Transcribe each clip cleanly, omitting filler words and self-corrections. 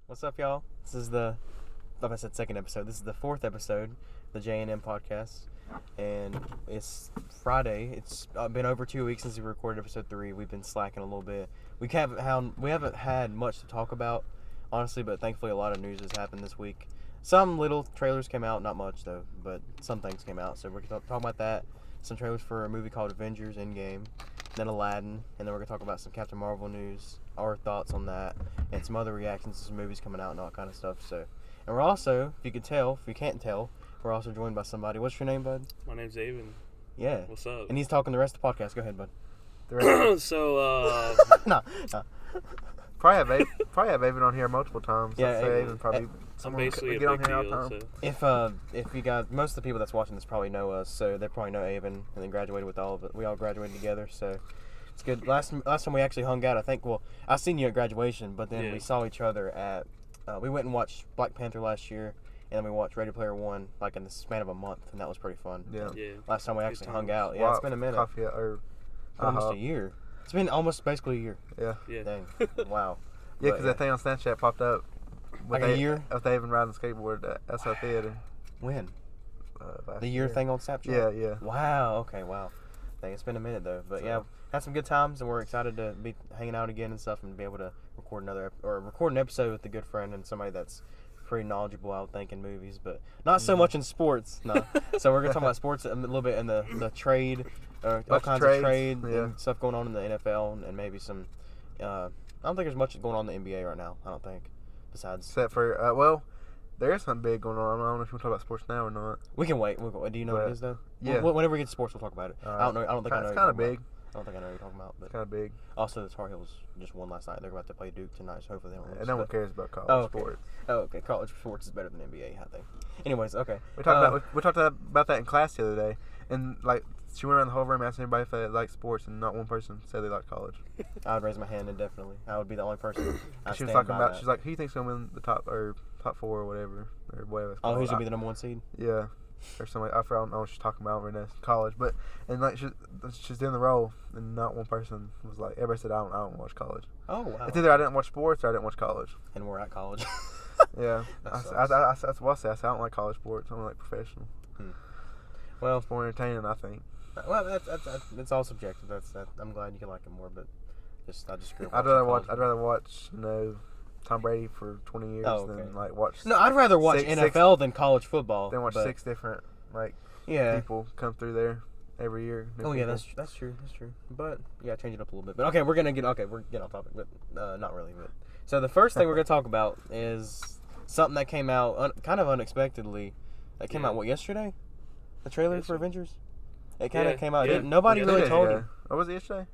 What's up, y'all? This is like I said, second episode. This is the fourth episode, the J&M Podcast, and it's Friday. It's been over 2 weeks since we recorded episode 3. We've been slacking a little bit. We haven't had much to talk about, honestly, but thankfully a lot of news has happened this week. Some little trailers came out, not much though, but some things came out. So we're going to talk about that. Some trailers for a movie called Avengers Endgame, then Aladdin, and then we're going to talk about some Captain Marvel news, our thoughts on that, and some other reactions to some movies coming out and all that kind of stuff. So, and we're also, if you can't tell, we're also joined by somebody. What's your name, bud? My name's Aven. Yeah. What's up? And he's talking the rest of the podcast. Go ahead, bud. So, No. Probably have Aven on here multiple times. Yeah, Aven probably. I'm basically a get on big here all the deal. time. So. If you guys, most of the people that's watching this probably know us, so they probably know Aven, and then graduated with all of it. We all graduated together, so it's good. Last time we actually hung out, I think. Well, I seen you at graduation, but then we saw each other at. We went and watched Black Panther last year, and then we watched Ready Player One like in the span of a month, and that was pretty fun. Yeah. Last time we actually hung out. Yeah, Wow, it's been a minute. Coffee or Almost a year. It's been almost basically a year. Yeah. Dang. Wow. Yeah, because that thing on Snapchat popped up. Like a year? Of Aven riding the skateboard at SO Theater. When? Last The year thing on Snapchat? Yeah. Wow. Okay. Wow. Dang, it's been a minute though, but yeah, had some good times, and we're excited to be hanging out again and stuff, and be able to record an episode with a good friend and somebody that's pretty knowledgeable, I would think, in movies, but not so much in sports. No. So we're gonna talk about sports a little bit, and the trade, all kinds of trade and stuff going on in the NFL, and maybe some. I don't think there's much going on in the NBA right now. I don't think, besides. Except for there is something big going on. I don't know if you want to talk about sports now or not. We can wait. Do you know what it is though? Yeah. Whenever we get to sports, we'll talk about it. I don't know. I don't think I know. It's kind of big. I don't think I know what you're talking about. But it's kind of big. Also, the Tar Heels just won last night. They're about to play Duke tonight, so hopefully they don't lose. No one cares about college sports. Oh, okay. College sports is better than NBA, I think. Anyways, okay. We talked about that in class the other day, and like she went around the whole room asking everybody if they liked sports, and not one person said they liked college. I'd raise my hand indefinitely. I would be the only person. She was talking about. She's like, who do you think's gonna win the top 4 or whatever it's called. Who's gonna be the number 1 seed? Yeah. Or something. I don't know what she's talking about right now. College, but and like she's doing the role, and not one person was like. Everybody said I don't watch college. Oh wow! It's either I didn't watch sports or I didn't watch college. And we're at college. Yeah, that's what I say. I don't like college sports. I don't like professional. Well, it's more entertaining, I think. Well, that's all subjective. I'm glad you can like it more, but I just grew up. I'd rather watch Tom Brady for 20 years than like watch. No, I'd rather watch NFL than college football. Than watch 6 different people come through there every year. Oh yeah, that's true. That's true. But yeah, change it up a little bit. But okay, we're getting off topic, but not really. But so the first thing we're gonna talk about is something that came out kind of unexpectedly. That came out yesterday? The trailer for Avengers. It kind of came out. Yeah. Nobody really told you. What was it yesterday?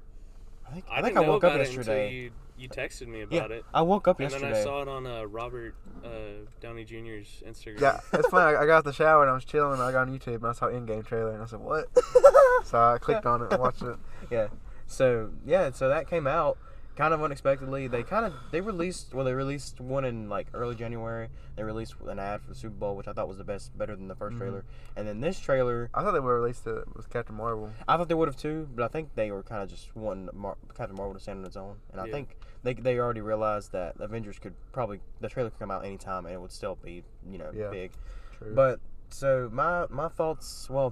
I think I woke up yesterday. You texted me about it. I woke up yesterday. And then I saw it on Robert Downey Jr.'s Instagram. Yeah, it's funny. I got out the shower and I was chilling. And I got on YouTube and I saw Endgame trailer and I said, "What?" So I clicked on it and watched it. Yeah. So that came out kind of unexpectedly. They released one in like early January. They released an ad for the Super Bowl, which I thought was better than the first trailer. And then this trailer, I thought they would have released it with Captain Marvel. I thought they would have too, but I think they were kind of just wanting Captain Marvel to stand on its own. And I think they already realized that Avengers the trailer could come out anytime and it would still be big. True. But so my thoughts, I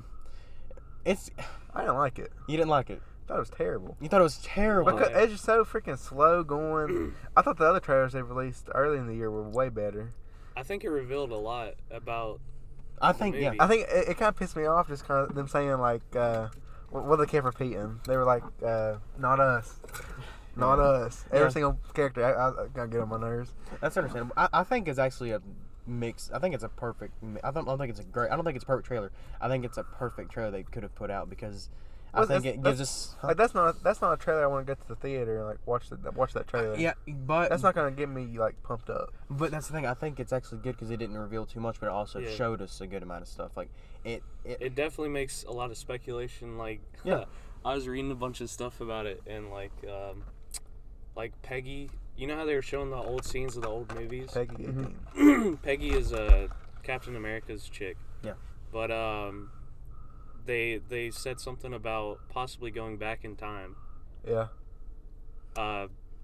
didn't like it. You didn't like it? I thought it was terrible. You thought it was terrible? Because it's just so freaking slow going. I thought the other trailers they released early in the year were way better. I think it revealed a lot about. I think it kind of pissed me off, just kind of them saying like, what they kept repeating. They were like, not us. Not us. Every single character, I gotta get on my nerves. That's understandable. I think it's actually a mix. I think it's a perfect. I don't think it's a perfect trailer. I think it's a perfect trailer they could have put out because I think it gives us. Like that's not a trailer I want to go to the theater and like watch that trailer. Yeah, but that's not gonna get me like pumped up. But that's the thing. I think it's actually good because it didn't reveal too much, but it also showed us a good amount of stuff. Like it definitely makes a lot of speculation. Like I was reading a bunch of stuff about it and like Peggy. You know how they were showing the old scenes of the old movies? Peggy. Peggy is Captain America's chick. Yeah. But they said something about possibly going back in time. Yeah.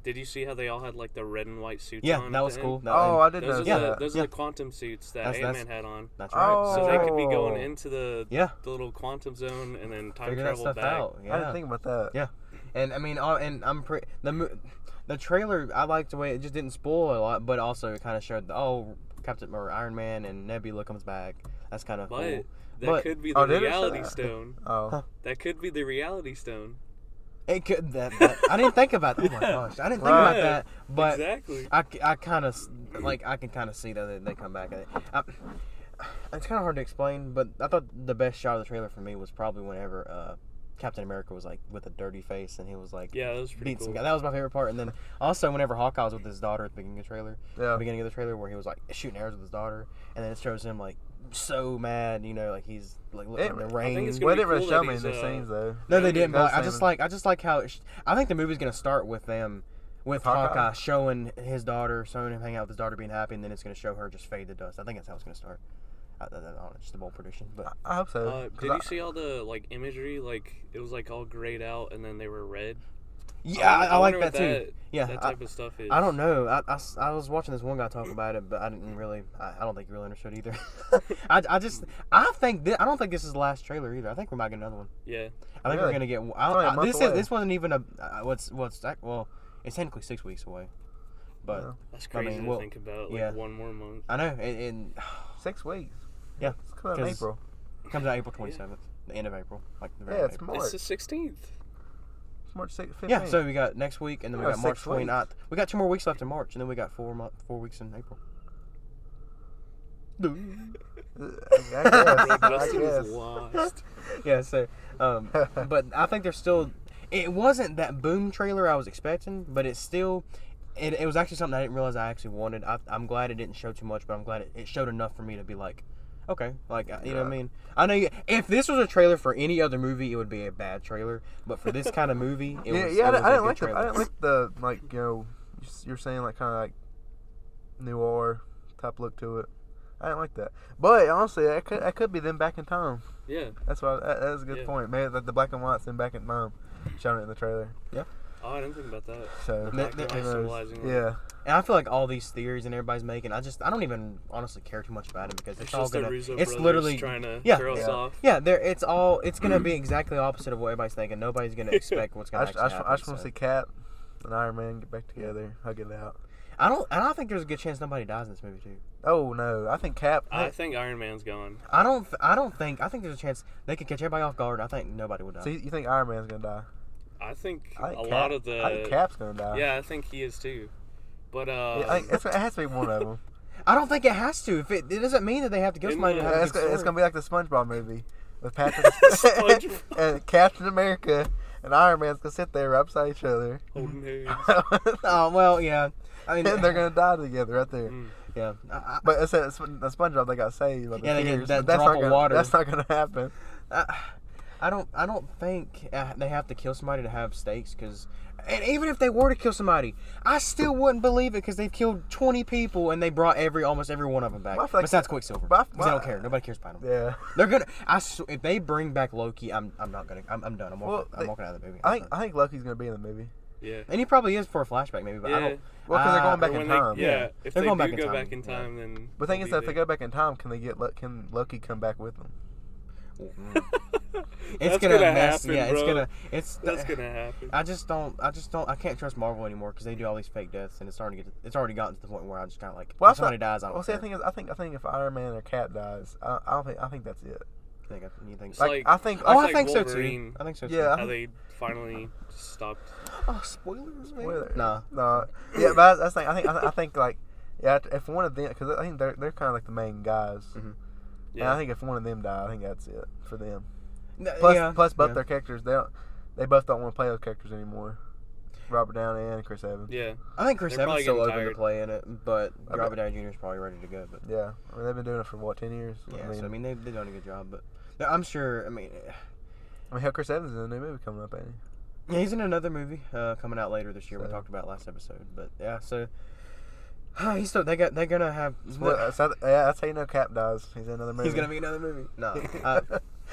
Did you see how they all had like the red and white suits Yeah, on? that at was the cool. end? I didn't Those know are that. those Yeah. are the quantum suits that That's- Ant-Man had on. That's right. So they could be Oh. going into the Yeah. little quantum zone and then time Figure that travel stuff back. out. Yeah. I didn't think about that. Yeah. And I mean, and I'm the trailer. I liked the way it just didn't spoil a lot, but also it kind of showed Captain or Iron Man and Nebula comes back. That's kind of But cool. that But- could be Oh, the did it show reality that? stone. Oh. That could be the reality stone. It could that I didn't think about. Oh my gosh, I didn't think about Yeah, that. But exactly. I kind of like I can kind of see that they come back. It's kind of hard to explain, but I thought the best shot of the trailer for me was probably whenever Captain America was like with a dirty face and he was like Yeah, that was pretty beating cool. some guy. That was my favorite part. And then also whenever Hawkeye was with his daughter at the beginning of the trailer, where he was like shooting arrows with his daughter, and then it shows him like so mad, like he's like looking in the rain. it's Well, gonna they be didn't really cool show that me in the he's, scenes though. No, they didn't. But That's I just like how I think the movie's gonna start with them, with Hawkeye showing his daughter, showing him hang out with his daughter, being happy, and then it's gonna show her just fade to dust. I think that's how it's gonna start. I don't know, just a bold prediction, but I hope so. Did you see all the like imagery? Like it was like all grayed out and then they were red. yeah, I like wonder that what too. Yeah, that type of stuff is. I don't know. I was watching this one guy talk about it, but I didn't really. I don't think he really understood either. I don't think this is the last trailer either. I think we might get another one. Yeah. I think we're gonna get. only a month away. This wasn't even a. Well, it's technically 6 weeks away, but Yeah. That's crazy to well, think about. Like yeah. 1 more month. I know. And 6 weeks. yeah, It's coming in 'cause April. it comes out April 27th, the end of April, like the very Yeah, end of it's April. March. It's the 16th. It's March 15th. Yeah, so we got next week, and then we Yeah, got March 6 weeks. 29th. We got 2 more weeks left in March, and then we got 4 weeks in April. I Justin guess. is lost. Yeah, so, but I think there's still. It wasn't that boom trailer I was expecting, but it's still. It was actually something I didn't realize I actually wanted. I'm glad it didn't show too much, but I'm glad it showed enough for me to be like, okay, like you know what I mean. I know if this was a trailer for any other movie, it would be a bad trailer, but for this kind of movie, it was. I it was a didn't good like trailer. I didn't like the you're saying like kind of like noir type look to it. I didn't like that, but honestly, that could be them back in time. Yeah. That's why that's a good point. Maybe the black and white's them back in time, showing it in the trailer. Yeah. Oh, I didn't think about that. So They- Black they- and white symbolizing. like- yeah. And I feel like all these theories and everybody's making, I don't even honestly care too much about it because It's all just the gonna. Russo It's brothers literally trying to yeah. throw us Yeah. off. Yeah, it's gonna be exactly the opposite of what everybody's thinking. Nobody's gonna expect what's gonna actually happen. I just want to so. see Cap and Iron Man get back together, hug it out. I think there's a good chance nobody dies in this movie too. Oh no, I think Cap. I think Iron Man's gone. I think there's a chance they could catch everybody off guard. I think nobody would die. So you think Iron Man's gonna die? I think I think a Cap, lot of the. I think Cap's gonna die. Yeah, I think he is too. But Yeah, I think it has to be one of them. I don't think it has to. If it doesn't mean that they have to kill In somebody the- to have a It's, good story. it's gonna be like the SpongeBob movie with Patrick SpongeBob. and Captain America and Iron Man's gonna sit there right beside each other. holding hands. Oh well, yeah. I mean, And they're gonna die together right there. Mm. yeah. But it's the SpongeBob they got saved. By the Yeah, they get tears, that but that's drop not of gonna, water. That's not gonna happen. I don't think they have to kill somebody to have stakes, and even if they were to kill somebody, I still wouldn't believe it because they've killed 20 people and they brought almost every one of them back. Well, I feel like- Besides Quicksilver, but because they don't care. Nobody cares about them. Yeah. They're gonna. If they bring back Loki, I'm not gonna. I'm done. I'm walking out of the movie. I think Loki's gonna be in the movie. Yeah. And he probably is for a flashback, maybe. But I Yeah. don't. Well, because they're going back Or in when time. They, yeah. If They're they going do back in go time, back in yeah. time, then. But the thing he'll is, be if they there. go back in time, can Loki come back with them? It's That's gonna gonna mess. happen, Yeah, bro. it's That's gonna happen. I just don't. I can't trust Marvel anymore because they do all these fake deaths, and it's already gotten to the point where I just kind of like. Well, if somebody dies, I don't. Well, see, care. I think if Iron Man or Cap dies, I think that's it. You think? It's Like, like, I think. Oh, I like think so too. Wolverine. I think so too. Yeah. How they finally stopped. Oh, spoilers, man. Well, Nah. No. Yeah, but that's the thing. I think like, yeah, if one of them, because I think they're kind of like the main guys. Mhm. And Yeah. I think if one of them die, I think that's it for them. No, Plus, both yeah. their characters, they both don't want to play those characters anymore. Robert Downey and Chris Evans. Yeah. I think Chris They're Evans probably still getting open to tired. playing it, but I Robert Downey Jr. is probably ready to go. But Yeah, I mean, they've been doing it for what, 10 years? yeah, so I mean they've done a good job. But I'm sure. I mean, hell, Chris Evans is in a new movie coming up, ain't he? yeah, he's in another movie coming out later this year. We So- talked about last episode, but yeah, so he's still. They're gonna have. Yeah, that's how you know Cap dies. He's in another movie. He's gonna be another movie. No,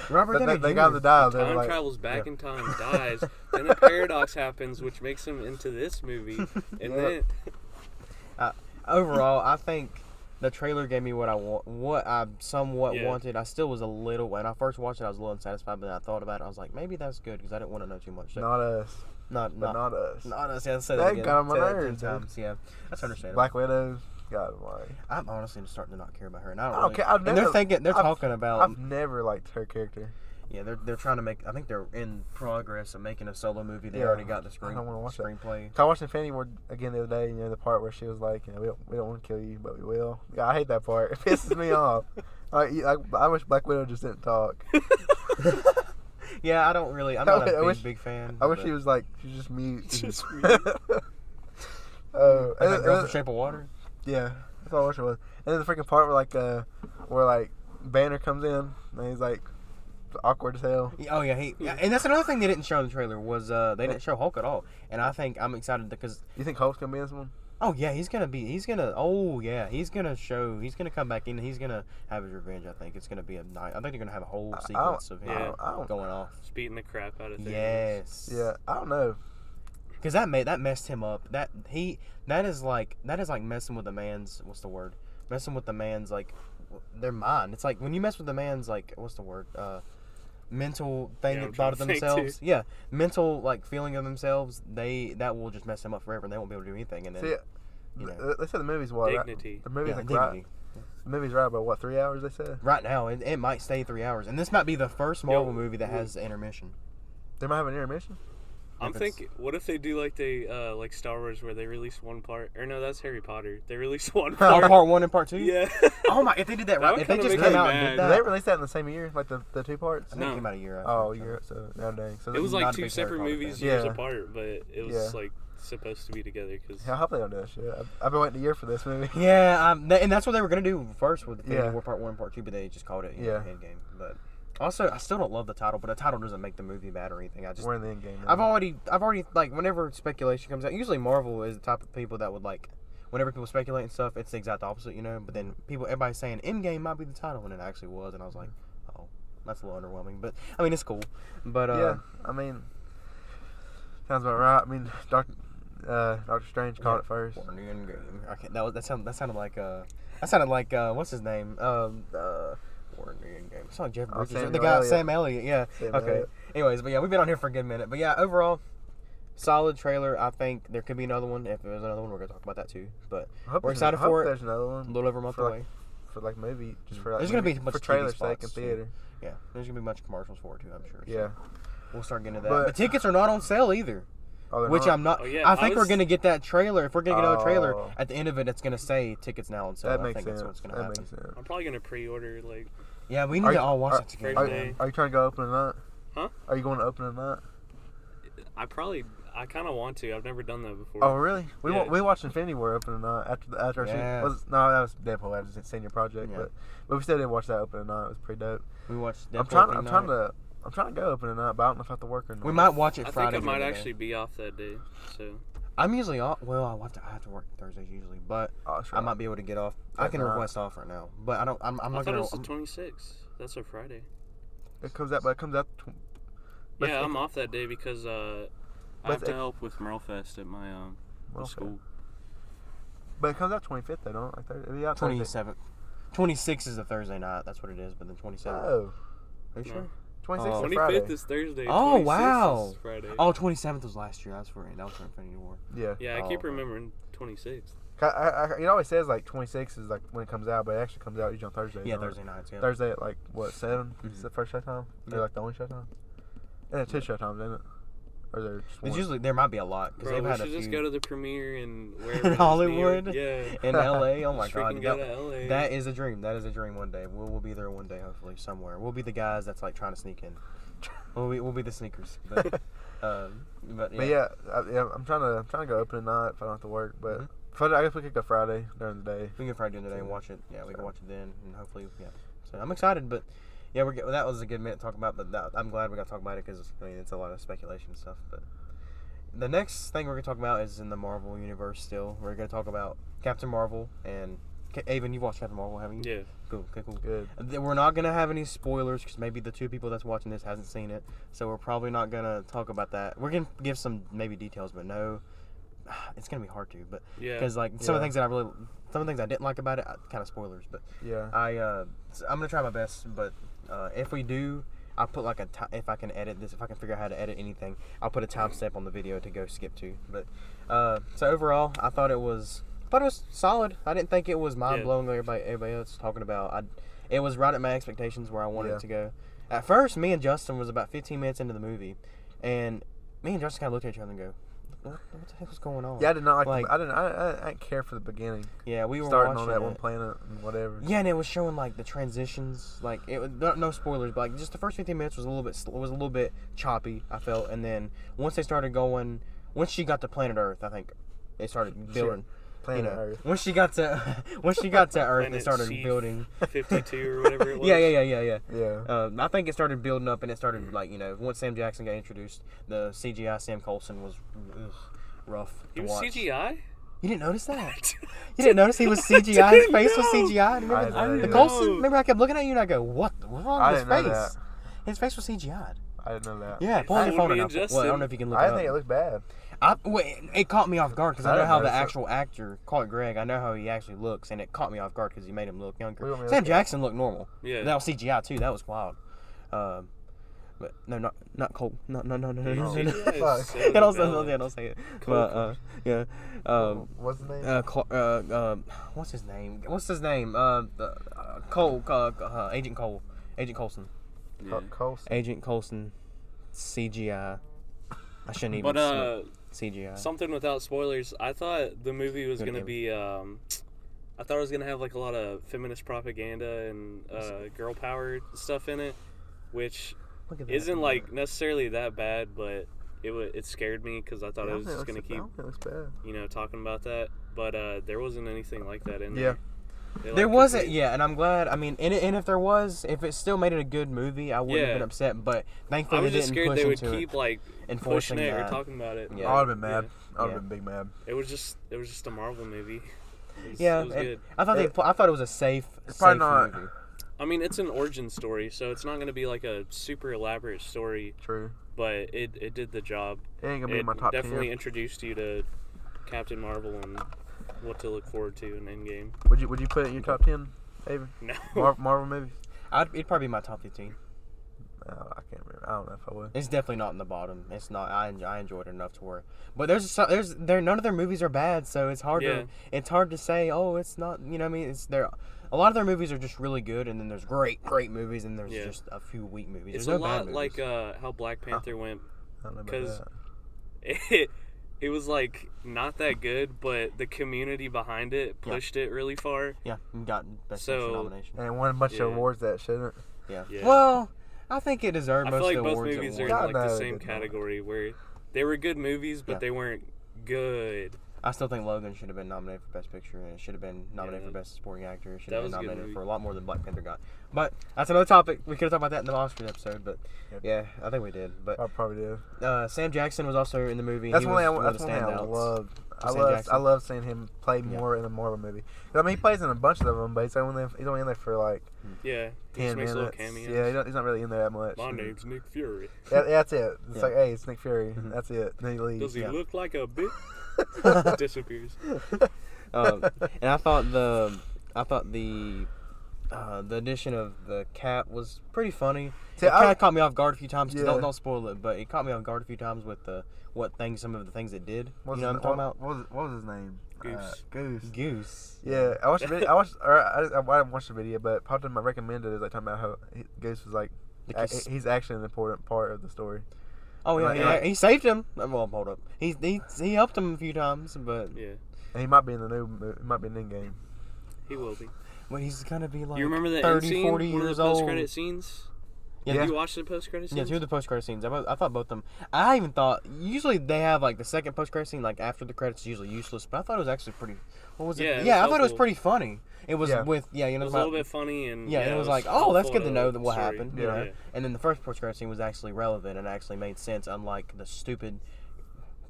Robert Downey They got him to die. They were Time like, travels back in time, dies, then a paradox happens, which makes him into this movie, and then Overall, I think the trailer gave me what I somewhat wanted. I still was a little, when I first watched it, I was a little unsatisfied, but then I thought about it. I was like, maybe that's good because I didn't want to know too much. So, not us. Not us. Not us. Yeah, I said They that again. got on my Said that nerves, 10 times. Yeah, that's understandable. Black Widow. God, why? I'm honestly starting to not care about her, and I I don't don't really. care. I've And never- they're talking about. I've never liked her character. Yeah, they're trying to make. I think they're in progress of making a solo movie. They Yeah, already got the I don't wanna watch that. screenplay. I watched Infinity War again the other day. You know the part where she was like, we don't want to kill you, but we will. Yeah, I hate that part. It pisses me off. I wish Black Widow just didn't talk. Yeah, I don't really. I'm not a big fan. I wish she was just mute. Just mute. Like that Girl from Shape of Water. Yeah, that's all I wish it was. And then the freaking part where Banner comes in and he's like awkward as hell. Oh yeah, and that's another thing they didn't show in the trailer was they didn't show Hulk at all, and I think I'm excited because. You think Hulk's gonna be in this one? Oh yeah, he's gonna come back in. He's gonna have his revenge. I think it's gonna be a night. I think they're gonna have a whole sequence of him going off. just beating the crap out of things. Yes. Yeah, I don't know. Because that messed him up. That is like messing with a man's messing with the man's like their mind. It's like when you mess with the man's like mental thing thought of themselves. Yeah, mental like feeling of themselves. That will just mess them up forever, and they won't be able to do anything. And then they said the movie's what? Dignity. The movie's dignity. right. The movie's right about what 3 hours? They said. Right now, it might stay 3 hours, and this might be the first Marvel movie that has intermission. They might have an intermission. I'm thinking, what if they do like Star Wars where they release one part? Or no, that's Harry Potter. They release one part. Part 1 and part 2. Yeah. Oh my! If they did that right, would if they kinda just make came me out and mad. did Did that, they release that in the same year, like the 2 parts? I think it No. came out a year. Oh, a year. So now dang. So It was not like a 2 big separate Harry Potter movies fan. years Yeah. apart, but it was like supposed to be together because I hope they don't do that shit. I've been waiting a year for this movie. Yeah, and that's what they were gonna do first with Infinity Yeah. War Part 1 and Part 2, but they just called it Endgame. But also, I still don't love the title, but the title doesn't make the movie bad or anything. We're in the end game. I've already like whenever speculation comes out. Usually Marvel is the type of people that would like whenever people speculate and stuff. It's the exact opposite, But then everybody's saying Endgame might be the title, and it actually was, and I was like, oh, that's a little underwhelming. But I mean, it's cool. But yeah, I mean, sounds about right. I mean, Doctor Strange called it first. Warner Endgame. I can't, that sounded like what's his name? Warner Endgame. It's like Jeff Bridges. Sam The guy Elliott. Sam Elliott. Yeah. Sam Okay. Elliott. Anyways, but yeah, we've been on here for a good minute. But yeah, overall, solid trailer. I think there could be another one. If there's another one, we're gonna talk about that too. But I hope we're there's- excited I hope for it. There's another one. A little over a month for away. like movie, just for like There's gonna be movie- a bunch for of TV trailer sake in spots, theater. Yeah, there's gonna be a bunch of commercials for it too. I'm sure. So Yeah. we'll start getting to that. But- But tickets are not on sale either. Oh, they're Which not? I'm not. Oh, yeah, I I think we're was- gonna get that trailer. If we're gonna get another trailer, Oh. at the end of it, it's gonna say tickets now on sale. That I makes think sense. that's what's gonna That happen. makes sense. I'm probably gonna pre-order like. Yeah, we need Are to you- all watch are- it together. First Are, day. are you trying to go open tonight? Huh? Are you going to open tonight? I kind of want to. I've never done that before. Oh, really? We Yeah. we watched Infinity War open tonight after our Yeah. no, that was Deadpool. That was a senior project, Yeah. but we still did watch that open tonight. It was pretty dope. We watched. I'm trying to go open tonight, but I don't know if I have to work or not. We might watch it I think Friday. I might during the day. actually be off that day. So I'm usually off. Well, I have to work Thursdays usually, but Oh, sure. I might be able to get off. I can Not. request off right now, but I don't. I'm I not thought it gonna. was the 26th. That's a Friday. It comes out, but it comes out. But Yeah, it- I'm off that day because I but have to it- help with Merlefest at my Okay. school. But it comes out 25th, though, don't it? It'll be out Thursday. 27th. 26 is a Thursday night. That's what it is. But then 27th. Oh, Are you No. sure? 26th Oh. is Friday. 25th is Thursday. Oh, 26th wow. Is Friday. Oh, 27th was last year. That was for Infinity War. Yeah. Yeah, I Oh, keep okay. remembering 26th. It always says like 26 is like when it comes out, but it actually comes out usually on Thursday. Yeah, don't it? Thursday nights. Yeah. Thursday at like what 7? Mhm. Is the first showtime? Yeah. Or like the only showtime? And it's 2 showtimes, isn't it? Or there's just one? It's usually there might be a lot because Bro, they've we had a should just few go to the premiere and in Hollywood. Yeah. in LA. Oh my Just god, freaking go to LA. that is a dream. That is a dream. One day we'll be there. One day, hopefully somewhere. We'll be the guys that's like trying to sneak in. We'll be the sneakers. But, but yeah. But yeah, I'm trying to go open tonight if I don't have to work. But Mhm. if I guess we could go Friday during the day. We can Friday during the day and watch it. Yeah, we can watch it then, and hopefully, yeah. So I'm excited, but yeah, that was a good minute to talk about. But I'm glad we got to talk about it because it's a lot of speculation and stuff. But the next thing we're gonna talk about is in the Marvel universe. Still, we're gonna talk about Captain Marvel and Aven, you've watched Captain Marvel, haven't you? Mm-hmm. Yeah. Cool. Okay, cool. Good. We're not gonna have any spoilers because maybe the 2 people that's watching this hasn't seen it, so we're probably not gonna talk about that. We're gonna give some maybe details, but no, it's gonna be hard to. But Yeah. because like some of the things I didn't like about it, kind of spoilers. But Yeah. I'm gonna try my best. But if we do, I'll put like if I can edit this, if I can figure out how to edit anything, I'll put a timestamp on the video to go skip to. But so overall, I thought it was solid. I didn't think it was mind blowing like everybody else talking about. It was right at my expectations where I wanted it to go. At first, me and Justin was about 15 minutes into the movie, and me and Justin kind of looked at each other and go, "What the heck was going on?" Yeah, I did not like. I didn't care for the beginning. Yeah, we were starting watching on that one planet and whatever. Yeah, and it was showing like the transitions. Like it was no spoilers, but like just the first 15 minutes was a little bit choppy. I felt, and then once they started going, once she got to planet Earth, I think they started building. Planet Earth. Once she got to Earth, they started building. 52 or whatever it was. Yeah. I think it started building up, and it started like once Sam Jackson got introduced, the CGI Sam Coulson was rough to watch. He was CGI? You didn't notice that? You didn't notice he was CGI? His face was CGI? Remember the Coulson? Remember I kept looking at you and I go, what's wrong with his face? His face was CGI'd. I didn't know that. Yeah, pull on your phone right now. Well, I don't know if you can look it up. I think it looked bad. It caught me off guard because I know how the actual actor, call it Greg, I know how he actually looks, and it caught me off guard because he made him look younger. Sam Jackson looked normal. Yeah. That was CGI too. That was wild. But no, not Cole. No. Don't say it. But yeah. What's his name? What's his name? Cole. Agent Cole. Agent Coulson. Yeah. Coulson. Agent Coulson. CGI. I shouldn't even. But CGI. something without spoilers. I thought the movie was gonna be. I thought it was gonna have like a lot of feminist propaganda and girl power stuff in it, which isn't like necessarily that bad, but it scared me because I thought it was just gonna keep talking about that. But there wasn't anything like that in there. There wasn't, and I'm glad. I mean, and if there was, if it still made it a good movie, I wouldn't have been upset. But thankfully, I was they just didn't scared push they would into keep like enforcing pushing it that. or talking about it. Yeah. I would have been mad. I would have been big mad. It was just a Marvel movie. It was good. I thought it was a safe movie. I mean, it's an origin story, so it's not going to be like a super elaborate story. True. But it did the job. It ain't gonna be in my top 10. Definitely introduced you to Captain Marvel and what to look forward to in Endgame. Would you put it in your top 10, Aven? No. Marvel movies? It'd probably be my top 15. I can't remember. I don't know if I would. It's definitely not in the bottom. It's not. I enjoyed it enough to where. But none of their movies are bad, so it's hard to say. Oh, it's not. You know what I mean? A lot of their movies are just really good, and then there's great movies, and there's just a few weak movies. It's there's a no lot bad movies. like how Black Panther went, I don't know because about that. it was like not that good, but the community behind it pushed it really far. Yeah, got best picture nomination. And won a bunch of awards that shouldn't. Yeah. Well, I think it deserved most of the awards. I feel like both movies are in like the same category where they were good movies, but they weren't good. I still think Logan should have been nominated for Best Picture, and it should have been nominated for Best Supporting Actor. It should have been nominated for a lot more than Black Panther got. But that's another topic. We could have talked about that in the Oscars episode, but yeah, I think we did. But I probably did. Sam Jackson was also in the movie. That's one thing I loved. I love seeing him play more in a Marvel movie. I mean, he plays in a bunch of them, but he's only in there for like 10 minutes. Yeah, he's not really in there that much. My name's Nick Fury. That's it. It's like, hey, it's Nick Fury. That's it. And then he leaves. Does he look like a bitch? Disappears. And I thought the addition of the cat was pretty funny. It kind of caught me off guard a few times. Don't spoil it, but it caught me off guard a few times with some of the things it did. You know what I'm talking about? What was his name? Goose. Yeah, I watched the video. I didn't watch the video, but popped in my recommended is like talking about how Goose was like he's actually an important part of the story. Oh yeah, he saved him. Well, hold up. He helped him a few times, but and he might be in the new movie. He might be in Endgame. He will be. Well, he's gonna be like you remember the 30, end scene, 40 one of years the old. post-credit scenes? Yeah. Did you watch the post-credit scenes? Yeah, 2 of the post-credit scenes. I thought both of them. I even thought usually they have like the second post-credit scene like after the credits is usually useless, but I thought it was actually pretty. What was it? Yeah, I thought it was pretty funny. It was it was a little bit funny and and it was like, oh, that's good to know that what happened. Yeah. You know? And then the first post-credit scene was actually relevant and actually made sense, unlike the stupid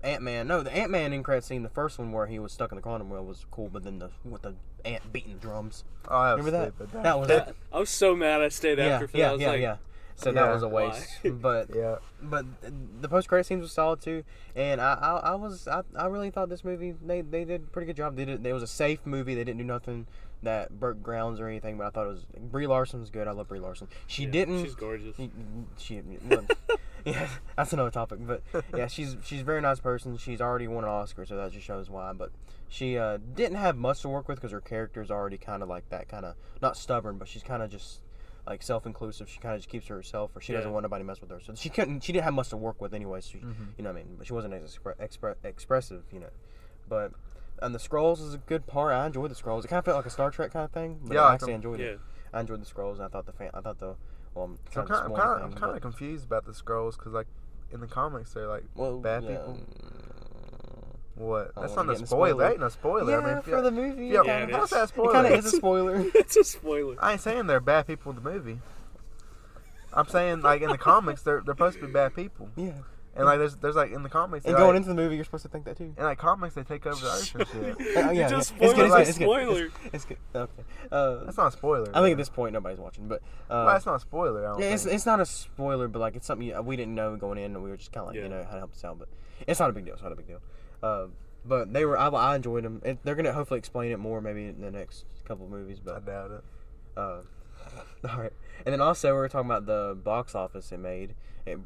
Ant-Man. No, the Ant-Man in credit scene, the first one where he was stuck in the quantum world was cool, but then with the ant beating the drums. Oh, that was remember stupid. that? That was it. I was so mad I stayed after for that. I was like, So that was a waste. But but the post-credit scenes was solid too, and I really thought this movie they did a pretty good job. It was a safe movie. They didn't do nothing that broke grounds or anything, but I thought it was. Brie Larson was good. I love Brie Larson. She's gorgeous. Yeah, that's another topic. But yeah, she's a very nice person. She's already won an Oscar, so that just shows why. But she didn't have much to work with because her character's already kind of like that, kind of not stubborn, but she's kind of just like self-inclusive. She kind of just keeps to herself, or she doesn't want nobody to mess with her. So she didn't have much to work with anyway. So you know what I mean. But she wasn't as expressive, you know. But and the scrolls is a good part. I enjoyed the scrolls. It kind of felt like a Star Trek kind of thing. But I actually enjoyed it. I enjoyed the scrolls. And I thought I'm kind of confused about the scrolls because like in the comics they're like bad people. What? That's not a spoiler. That ain't no spoiler. Yeah, I mean, for the movie. Yeah, how's that a spoiler? It kind of is a spoiler. It's a spoiler. I ain't saying they're bad people in the movie. I'm saying like in the comics they're supposed to be bad people. Yeah. And like there's like in the comics. And going into the movie, you're supposed to think that too. In like comics, they take over the Earth and shit. You just spoiled a spoiler. It's good. Okay. That's not a spoiler. I think at this point nobody's watching, but well, that's not a spoiler. I don't think. It's not a spoiler, but like it's something we didn't know going in, and we were just kind of like you know how to help us out. But it's not a big deal. It's not a big deal. But they were. I enjoyed them. They're gonna hopefully explain it more maybe in the next couple of movies. But I doubt it. All right, and then also we were talking about the box office it made. It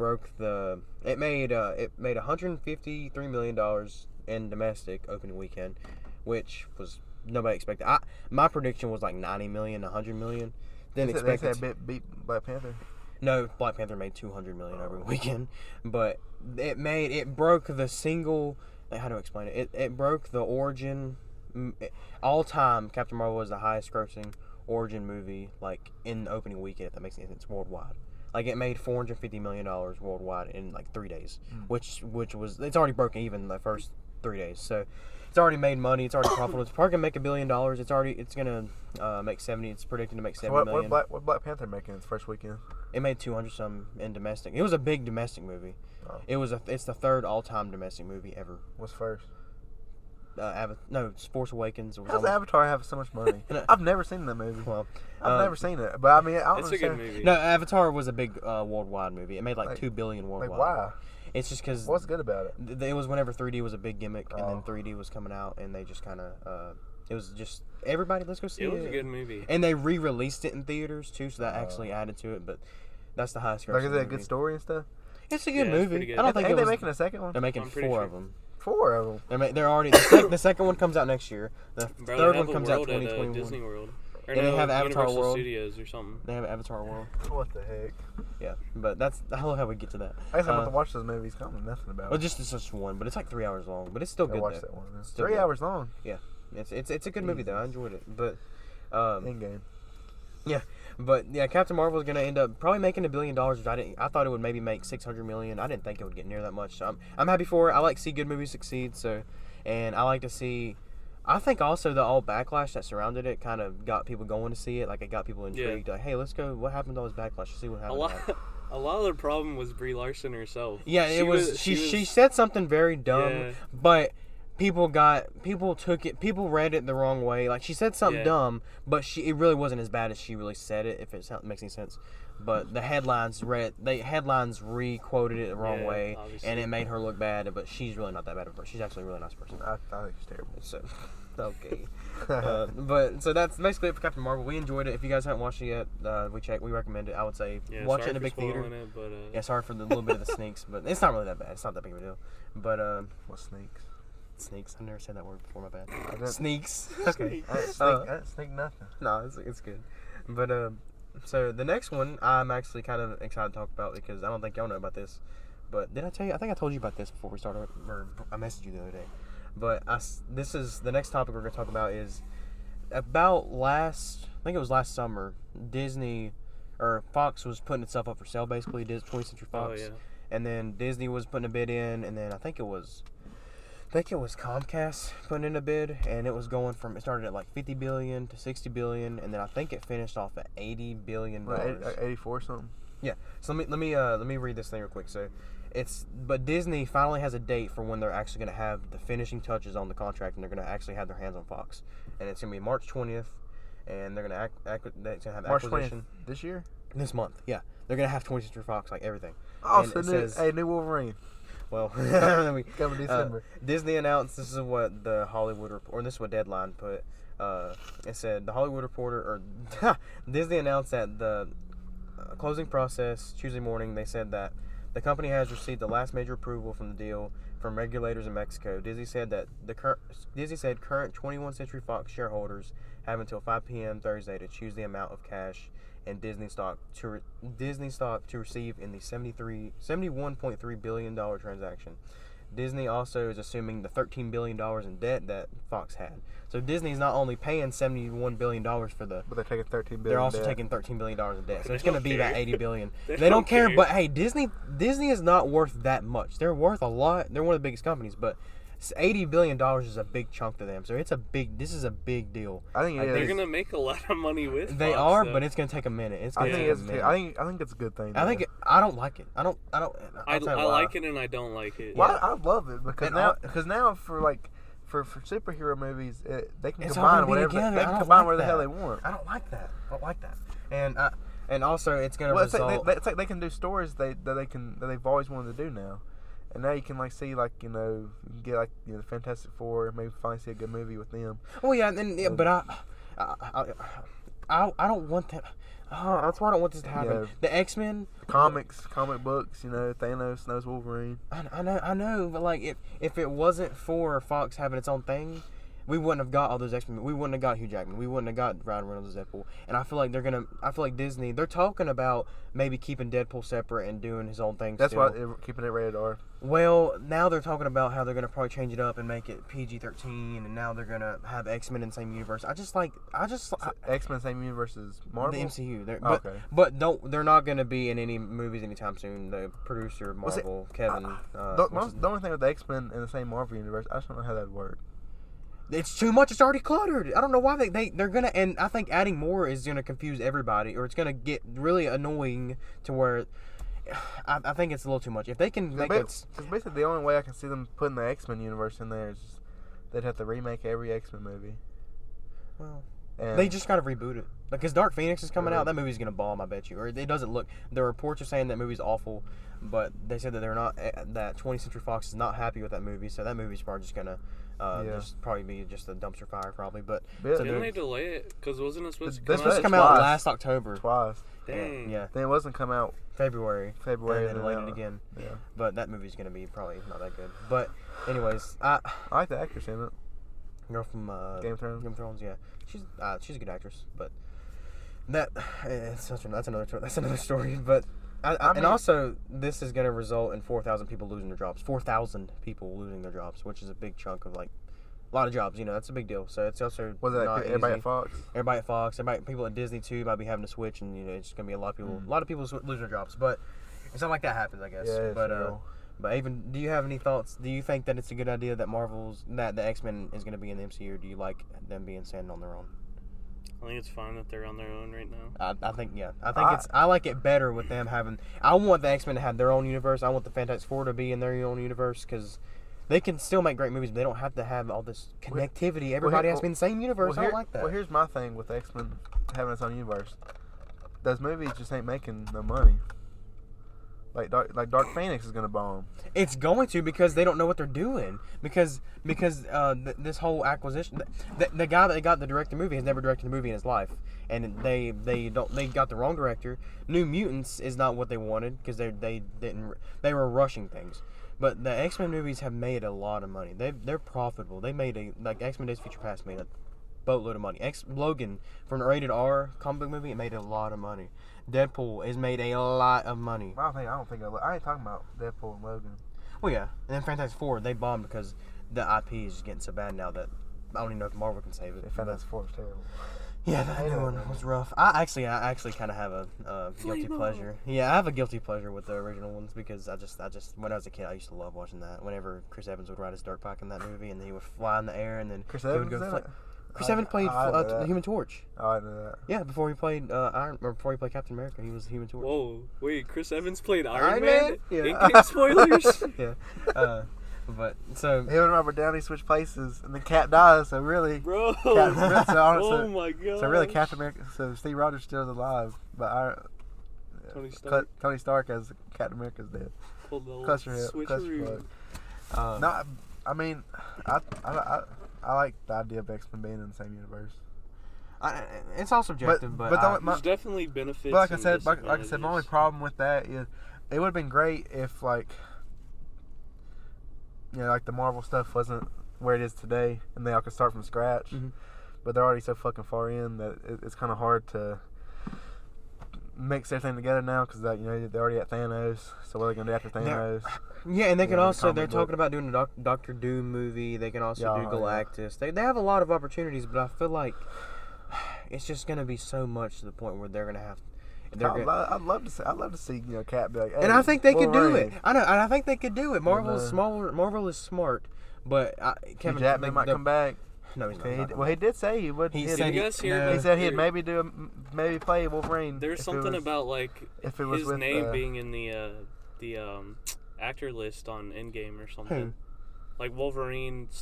made $153 million in domestic opening weekend, which was nobody expected. My prediction was like 90 million, 100 million. Didn't expect it. They beat Black Panther. No, Black Panther made 200 million over the weekend, but it broke the single. How do I explain it? It broke the origin all time. Captain Marvel was the highest grossing origin movie like in the opening weekend. If that makes any sense, worldwide. Like it made $450 million worldwide in like 3 days, which was it's already broken even the first 3 days. So it's already made money. It's already profitable. It's probably gonna make $1 billion. It's gonna make 70. It's predicted to make 70 million. What Black Panther making its first weekend? It made 200 some in domestic. It was a big domestic movie. Oh. It's the third all time domestic movie ever. What's first? Force Awakens. How does Avatar have so much money? I've never seen that movie. Well, I've never seen it, but I mean, it's a good movie. No, Avatar was a big worldwide movie. It made like $2 billion worldwide. Like why? It's just because. What's good about it? It was whenever 3D was a big gimmick, and then 3D was coming out, and they just kind of. It was just everybody. Let's go see it. It was a good movie, and they re-released it in theaters too, so that actually added to it. But that's the highest. Like, is it a good story and stuff? It's a good movie. Good. I don't think they're making a second one. They're making 4 of them. 4 of them. They're already. The second one comes out next year. The third one comes out 2021. Disney World. Or and they have Avatar Universal World. Studios or something. They have Avatar World. What the heck? Yeah, but that's I love how we get to that. I guess I'm about to watch those movies. I don't know nothing about. Well, it's just one, but it's like 3 hours long. But it's still good. Watch that one. It's 3 hours long. Yeah, it's a good movie though. I enjoyed it, but in-game. Yeah, but yeah, Captain Marvel is gonna end up probably making $1 billion. Which I thought it would maybe make 600 million. I didn't think it would get near that much. So I'm happy for it. I like to see good movies succeed. So, and I like to see. I think also the all backlash that surrounded it kind of got people going to see it. Like it got people intrigued. Yeah. Like, hey, let's go. What happened to all this backlash? Let's see what happened. A lot of the problem was Brie Larson herself. Yeah, she said something very dumb, but people took it. People read it the wrong way. Like she said something dumb, but it really wasn't as bad as she really said it. If it makes any sense. But the headlines re-quoted it the wrong way, obviously. And it made her look bad. But she's really not that bad of a person. She's actually a really nice person. I think she's terrible. So, okay. But so that's basically it for Captain Marvel. We enjoyed it. If you guys haven't watched it yet, we recommend it. I would say watch it in a big theater. Sorry for the little bit of the sneaks, but it's not really that bad. It's not that big of a deal. But what sneaks? Sneaks. I've never said that word before. My bad. Sneaks. Okay. I didn't sneak nothing. No, it's good. But so the next one I'm actually kind of excited to talk about because I don't think y'all know about this. But did I tell you? I think I told you about this before we started, or I messaged you the other day. But this is the next topic we're going to talk about is about I think it was last summer, Disney or Fox was putting itself up for sale basically, 20th Century Fox. Oh, yeah. And then Disney was putting a bid in, and then I think it was Comcast putting in a bid, and it started at like 50 billion to 60 billion, and then I think it finished off at 80 billion dollars. 84 something. Yeah. So let me read this thing real quick. So But Disney finally has a date for when they're actually going to have the finishing touches on the contract, and they're going to actually have their hands on Fox, and it's going to be March 20th, and they're going to have March acquisition 20th this year. This month. Yeah, they're going to have 20th Century Fox, like everything. Oh, and so new Wolverine. Well, Coming December. Disney announced, this is what the Hollywood Reporter, or this is what Deadline put. It said the Hollywood Reporter, or Disney announced that the closing process Tuesday morning. They said that the company has received the last major approval from the deal from regulators in Mexico. Disney said current 21st Century Fox shareholders have until 5 p.m. Thursday to choose the amount of cash and Disney stock to receive in the $71.3 billion transaction. Disney also is assuming the $13 billion in debt that Fox had. So Disney's not only paying $71 billion for the... But they're taking $13 billion. They're also taking $13 billion in debt. So it's going to be about $80 billion. They don't care, but hey, Disney is not worth that much. They're worth a lot. They're one of the biggest companies, but $80 billion is a big chunk to them. So this is a big deal. I think they're going to make a lot of money with They Fox, are, though. but it's going to take a minute. I think it's a good thing. I don't like it. I like it and I don't like it. Well, I love it because now for superhero movies, they can combine whatever the hell they want. I don't like that. And also it's gonna result. It's like they can do stories that they've always wanted to do now, and now you can see you can get the Fantastic Four, maybe finally see a good movie with them. Oh yeah, but I don't want that. That's why I don't want this to happen. The X-Men comic books, Thanos knows Wolverine. I know, but if it wasn't for Fox having its own thing, we wouldn't have got all those X-Men. We wouldn't have got Hugh Jackman. We wouldn't have got Ryan Reynolds as Deadpool. And I feel like Disney, they're talking about maybe keeping Deadpool separate and doing his own thing. That's why they're keeping it rated R. Well, now they're talking about how they're going to probably change it up and make it PG-13, and now they're going to have X-Men in the same universe. X-Men same universe as Marvel? The MCU. But they're not going to be in any movies anytime soon. The producer, Marvel, Kevin. The only thing with the X-Men in the same Marvel universe, I just don't know how that would work. It's too much. It's already cluttered. I don't know why they're gonna. And I think adding more is gonna confuse everybody, or it's gonna get really annoying to where I think it's a little too much. If they can make it, because basically the only way I can see them putting the X-Men universe in there is they'd have to remake every X-Men movie. Well, they just gotta reboot it because Dark Phoenix is coming out. That movie's gonna bomb, I bet you. Or it doesn't look. The reports are saying that movie's awful, but they said that they're not. That 20th Century Fox is not happy with that movie, so that movie's probably just gonna. Just probably be just a dumpster fire, probably. But didn't they delay it? Because wasn't it supposed to come out last October? Twice. Dang. Yeah. Then it wasn't come out February. And then delayed it again. Yeah. But that movie's gonna be probably not that good. But anyways, I like the actress in it. Girl from Game of Thrones. Game of Thrones, yeah. She's a good actress, but that's another story. But. And also, this is going to result in 4,000 people losing their jobs. 4,000 people losing their jobs, which is a big chunk of, a lot of jobs. That's a big deal. So it's also not everybody easy. at Fox? Everybody at Fox. People at Disney, too, might be having to switch. And, it's going to be a lot of people. A lot of people losing their jobs. But it's not like that happens, I guess. Yeah, but Aven, do you have any thoughts? Do you think that it's a good idea that that the X-Men is going to be in the MCU, or do you like them being standing on their own? I think it's fine that they're on their own right now. I like it better with them having. I want the X-Men to have their own universe. I want the Fantastic Four to be in their own universe because they can still make great movies, but they don't have to have all this connectivity. Everybody has to be in the same universe. I don't like that. Well, here's my thing with X-Men having its own universe. Those movies just ain't making no money. Like Dark Phoenix is gonna bomb. It's going to because they don't know what they're doing. Because this whole acquisition, the guy that got the director movie has never directed a movie in his life, and they got the wrong director. New Mutants is not what they wanted because they were rushing things. But the X-Men movies have made a lot of money. They're profitable. They made X-Men Days of Future Past made a boatload of money. Logan, from a rated R comic book movie, it made a lot of money. Deadpool has made a lot of money. I ain't talking about Deadpool and Logan. Well, yeah, and then Fantastic Four, they bombed because the IP is just getting so bad now that I don't even know if Marvel can save it. Fantastic Four was terrible. Yeah, that new one was rough. I actually kind of have a guilty pleasure. Yeah, I have a guilty pleasure with the original ones because I just when I was a kid, I used to love watching that. Whenever Chris Evans would ride his dirt bike in that movie, and he would fly in the air, and then Chris he Evans would go Chris Evans played the Human Torch. Oh, I know that. Yeah, before he played before he played Captain America, he was the Human Torch. Whoa, wait, Chris Evans played Iron Iron Man? Man? Yeah. In-game spoilers? Yeah. But so Him and Robert Downey switch places, and the Cap dies. So really, Bro. oh my god. So really, Captain America. So Steve Rogers still alive, but Tony Stark as Captain America's dead. Pulled the old Clutch your switcheroo. plug. No, I mean, I like the idea of X-Men being in the same universe. it's all subjective, but There's definitely benefits. But and like I said, my only problem with that is it would have been great if like the Marvel stuff wasn't where it is today, and they all could start from scratch. Mm-hmm. But they're already so fucking far in that it's kind of hard to mix everything together now because they're already at Thanos. So what are they gonna do after Thanos? Yeah, and they can also they're book. talking about doing a Doctor Doom movie. They can also do Galactus. Yeah. They have a lot of opportunities, but I feel like it's just gonna be so much to the point where they're gonna have. I'd love to see Cap be like, hey, and I think they could do Wolverine. it. I know, and I think they could do it. Marvel is smart, but Kevin Jackman might come back. No, he's not. Well, he did say he would. He said he'd maybe play Wolverine. There's something about if it was his with, name being in the actor list on Endgame or something. Who? Like Wolverine /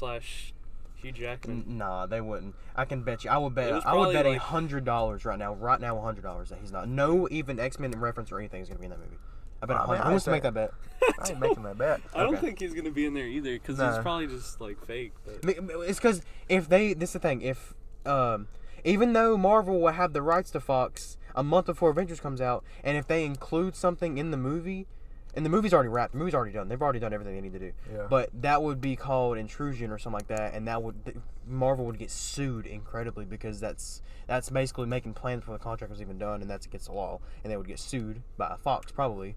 Hugh Jackman. Nah, they wouldn't. I can bet you. I would bet probably $100 right now. Right now, $100 that he's not. No, even X-Men reference or anything is gonna be in that movie. I bet $100. Who wants to make that bet? I ain't making that bet. I don't think he's gonna be in there either because he's probably just fake. But. It's because if they. This is the thing. If even though Marvel will have the rights to Fox a month before Avengers comes out, and if they include something in the movie. And the movie's already wrapped. The movie's already done. They've already done everything they need to do. Yeah. But that would be called intrusion or something like that, and Marvel would get sued incredibly because that's basically making plans before the contract was even done, and that's against the law, and they would get sued by Fox probably.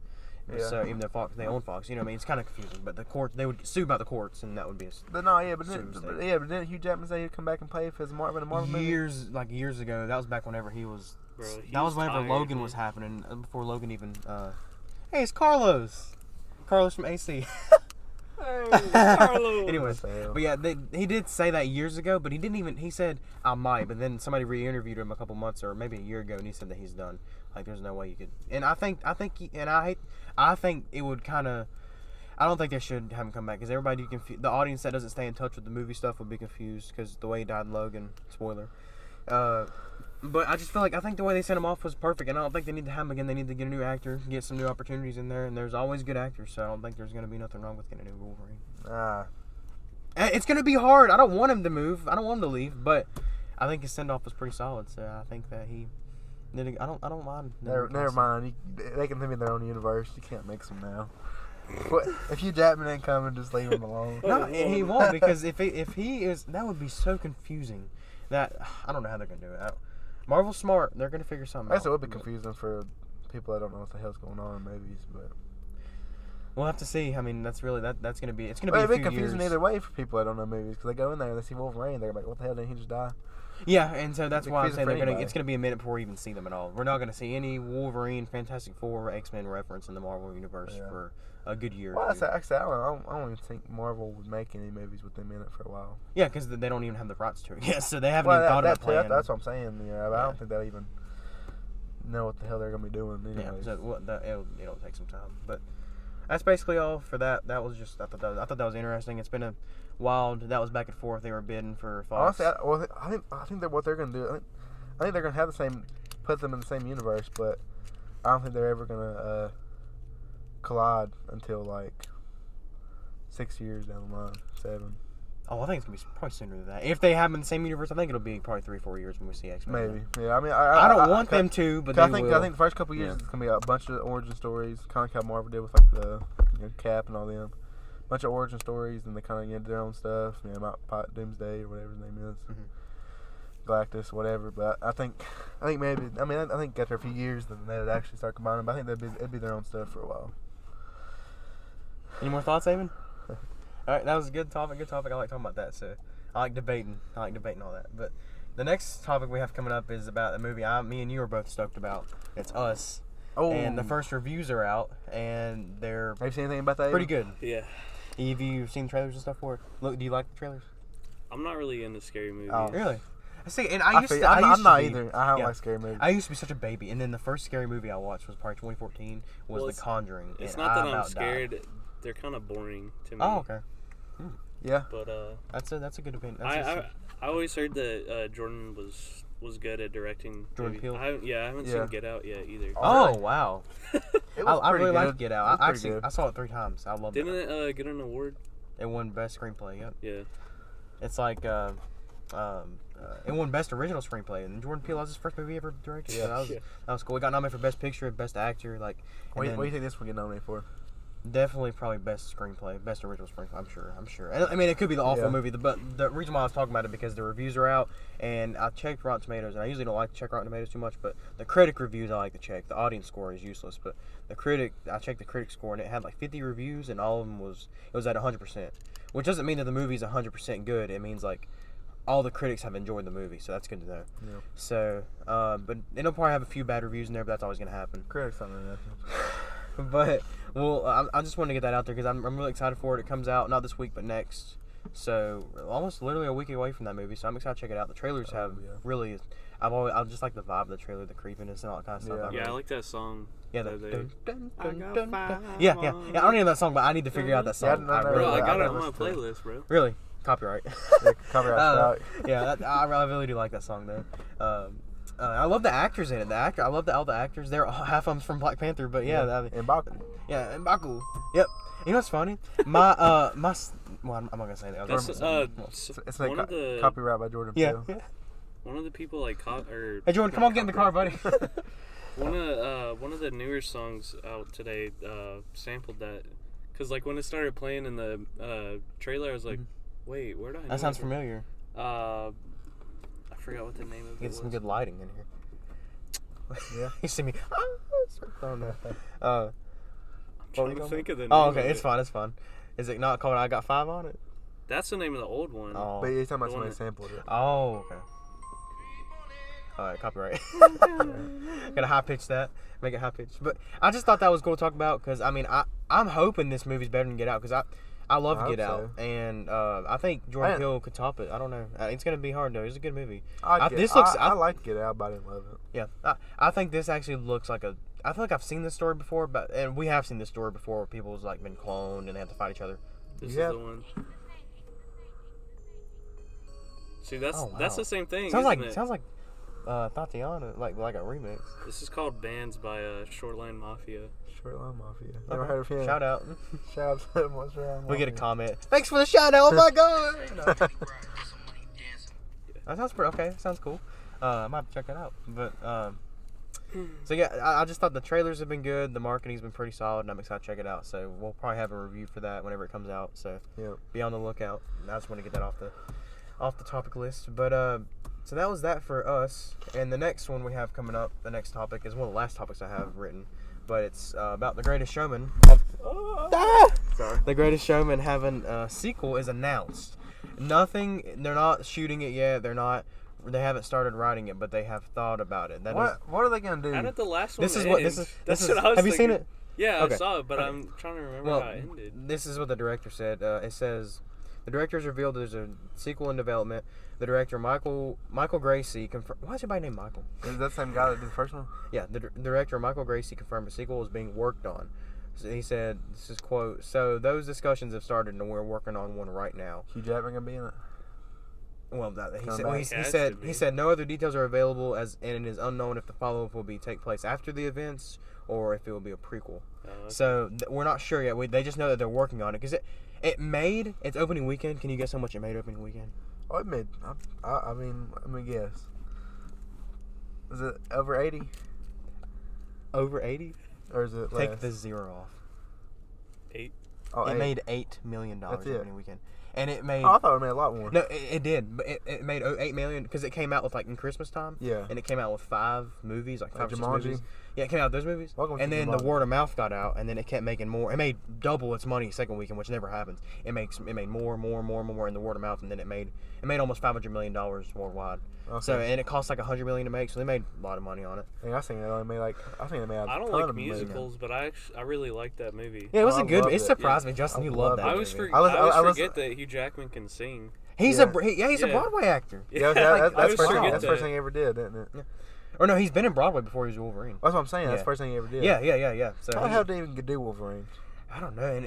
Yeah. So even though they own Fox, what I mean, it's kind of confusing. But they would get sued by the courts, and that would be a. But didn't Hugh Jackman say he'd come back and play for his Marvel movie? Years ago. That was back whenever he was. Bro, that was whenever Logan was happening, before Logan even. Hey, it's Carlos. Carlos from AC. Hey, Carlos. Anyways, but yeah, he did say that years ago, but he didn't even. He said I might, but then somebody re-interviewed him a couple months or maybe a year ago, and he said that he's done. Like, there's no way you could. And I think it would kind of. I don't think they should have him come back because everybody the audience that doesn't stay in touch with the movie stuff would be confused because the way he died in Logan. Spoiler. But I just feel like I think the way they sent him off was perfect, and I don't think they need to have him again. They need to get a new actor, get some new opportunities in there, and there's always good actors, so I don't think there's going to be nothing wrong with getting a new Wolverine. It's going to be hard. I don't want him to move. I don't want him to leave, but I think his send off was pretty solid. So I think that he did. I don't mind. Never mind. They can live in their own universe. You can't mix them now. If Hugh Jackman ain't coming, just leave him alone. No, he won't because if he is, that would be so confusing. That I don't know how they're going to do it. Marvel's smart. They're going to figure something out. I guess it would be confusing for people that don't know what the hell's going on in movies, but we'll have to see. I mean, that's going to be. It's going to be. It'd be confusing either way for people that don't know movies because they go in there and they see Wolverine. They're like, "What the hell? Didn't he just die?" Yeah, and so that's why I'm saying it's going to be a minute before we even see them at all. We're not going to see any Wolverine, Fantastic Four, X-Men reference in the Marvel universe for a good year. Well, I don't even think Marvel would make any movies with them in it for a while. Yeah, because they don't even have the rights to it. Yeah, so they haven't even thought about playing. That's what I'm saying. But I don't think they'll even know what the hell they're going to be doing. Anyways. Yeah, so it'll take some time, but that's basically all for that. That was just I thought that was interesting. It's been a wild. That was back and forth. They were bidding for Fox. Honestly, I think that what they're going to do. I think they're going to have the same, put them in the same universe, but I don't think they're ever going to collide until like 6 years down the line, 7. Oh, I think it's gonna be probably sooner than that. If they have them in the same universe, I think it'll be probably 3 or 4 years when we see X-Men. Maybe, yeah. I mean, I don't want them to, but I think the first couple years it's gonna be a bunch of origin stories, kind of like how Marvel did with like the Cap and all them. Bunch of origin stories, and they kind of get their own stuff. About Doomsday or whatever his name is, Galactus, whatever. But I think maybe. I think after a few years, then they would actually start combining. But I think it'd be their own stuff for a while. Any more thoughts, Aven? All right, that was a good topic. I like talking about that. So I like debating all that. But the next topic we have coming up is about a movie me and you are both stoked about. It's Us. Oh. And the first reviews are out, and they're. Have you seen anything about that? Pretty good. Yeah. Have you seen trailers and stuff for it? Look, do you like the trailers? I'm not really into scary movies. Oh, really? See, and I used to. I'm not either. I don't like scary movies. I used to be such a baby, and then the first scary movie I watched was probably 2014. Was The Conjuring. It's not that I'm scared. Died. They're kind of boring to me. Oh, okay. Yeah. But that's a good opinion. I always heard that Jordan was good at directing. Jordan Peele. I haven't seen Get Out yet either. Oh wow. I really liked Get Out. I saw it 3 times. I loved it. Didn't it get an award? It won Best Screenplay. Yep. Yeah. It's like it won Best Original Screenplay, and Jordan Peele, that was his first movie he ever directed. Yeah. So that was cool. He got nominated for Best Picture, Best Actor. Like, what do you think this one get nominated for? Definitely, probably Best Screenplay, Best Original Screenplay. I'm sure. And, I mean, it could be the awful movie, but the reason why I was talking about it because the reviews are out, and I checked Rotten Tomatoes, and I usually don't like to check Rotten Tomatoes too much, but the critic reviews I like to check. The audience score is useless, but I checked the critic score, and it had like 50 reviews, and all of them was at 100%, which doesn't mean that the movie's 100% good. It means like all the critics have enjoyed the movie, so that's good to know. Yeah. So, but it'll probably have a few bad reviews in there, but that's always gonna happen. Critics on there. But I just want to get that out there because I'm really excited for it. It comes out not this week but next, so almost literally a week away from that movie. So I'm excited to check it out. The trailers really. I just like the vibe of the trailer, the creepiness and all that kind of stuff. Yeah, I like that song. Yeah, yeah. I don't even know that song, but I need to figure out that song. I got it on my playlist, bro. Really? Copyright. Copyright. Yeah, I really do like that song though. I love the actors in it. I love all the actors. They're half of them from Black Panther, but M'Baku. Yeah, M'Baku. Yep. You know what's funny? I'm not gonna say that. It's like copyright by Jordan Peele. Yeah. One of the people like Hey Jordan, come on, get in the car, buddy. One of the newer songs out today sampled that, cause like when it started playing in the trailer, I was like, wait, where do I know that sounds familiar. I forgot what the name of it was. Get some good lighting in here. Yeah. You see me? Oh no. I'm trying to think of the name. Oh, okay, it's fine. Is it not called I Got 5 on it? That's the name of the old one. Oh. But you're talking about somebody sampled it. Oh, okay. Alright, copyright. Gotta high pitch that. Make it high pitch. But I just thought that was cool to talk about because, I mean, I'm hoping this movie's better than Get Out because I love Get Out. And I think Jordan Peele could top it. I don't know. It's going to be hard, though. It's a good movie. I like Get Out, but I didn't love it. Yeah. I think this actually looks like I feel like I've seen this story before, and we have seen this story before where people's like been cloned and they have to fight each other. This is the one. See, that's the same thing. Sounds like Tatiana, like a remix. This is called Bands by Shoreline Mafia. Shoreline Mafia. Never heard of him. Shout out. Shout out to Shoreline Mafia. We get a comment. Thanks for the shout out. Oh my god. That sounds pretty okay. Sounds cool. I might have to check that out. But so yeah, I just thought the trailers have been good. The marketing's been pretty solid, and I'm excited to check it out. So we'll probably have a review for that whenever it comes out. So be on the lookout. I just want to get that off the topic list. But so that was that for us. And the next one we have coming up, the next topic is one of the last topics I have written. But it's about The Greatest Showman. The Greatest Showman having a sequel is announced. They're not shooting it yet. They haven't started writing it, but they have thought about it. What are they gonna do? How did the last one This is end? what I was thinking. Have you seen it? Yeah, I saw it, but I'm trying to remember how it ended. This is what the director said. It says the director has revealed there's a sequel in development. The director Michael Gracie confirmed. Why is everybody named Michael? Is that the same guy that did the first one? Yeah, the director Michael Gracie confirmed a sequel is being worked on. So he said, "This is quote. So those discussions have started, and we're working on one right now." Hugh Jackman gonna be in it? Well, he said no other details are available, and it is unknown if the follow-up will take place after the events or if it will be a prequel. Okay. So we're not sure yet. They just know that they're working on it because it made its opening weekend. Can you guess how much it made opening weekend? Oh, it made. I mean, let me guess. Is it over 80? Over 80? Or is it less? Take the 0 off. 8. Oh, it 8. made $8 million opening weekend. And it made... Oh, I thought it made a lot more. No, it did. But it made $8 million because it came out with, like, in Christmas time. Yeah. And it came out with 5 movies, like 5 or 6 Jumanji. movies. Yeah, it came out with those movies. And then the word of mouth got out, and then it kept making more. It made double its money second weekend, which never happens. It made more in the word of mouth, and then it made almost $500 million worldwide. Okay. So, and it cost like $100 million to make, so they made a lot of money on it. Yeah, I think it only made like I don't like musicals, but I really liked that movie. Yeah, it was a good. It surprised me, Justin. You loved that. I always forget that Hugh Jackman can sing. He's a Broadway actor. Yeah, that's the first thing he ever did, isn't it? Yeah. Or no, he's been in Broadway before he was Wolverine. That's what I'm saying. That's the first thing he ever did. Yeah. So how the hell did he even do Wolverine? I don't know, and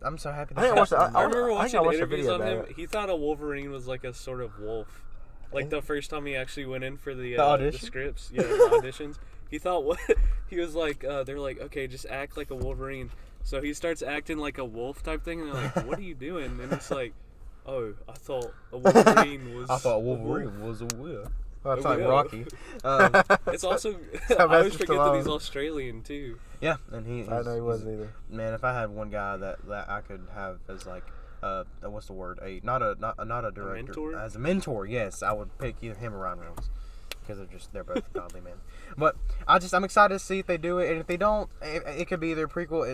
I'm so happy. I remember watching interviews on him. He thought a Wolverine was like a sort of wolf. Like the first time he actually went in for the scripts, the auditions. He thought he was like, they're like, okay, just act like a Wolverine. So he starts acting like a wolf type thing, and they're like, what are you doing? And it's like, oh, I thought a Wolverine was. I thought Wolverine was a wolf. It's like Rocky. It's also I always forget that he's Australian too. Yeah, and he's. I know he wasn't either. Man, if I had one guy that I could have as like what's the word? Not a director. A mentor? As a mentor, yes, I would pick either him or Ryan Reynolds because they're both godly men. But I'm excited to see if they do it, and if they don't, it could be either a prequel.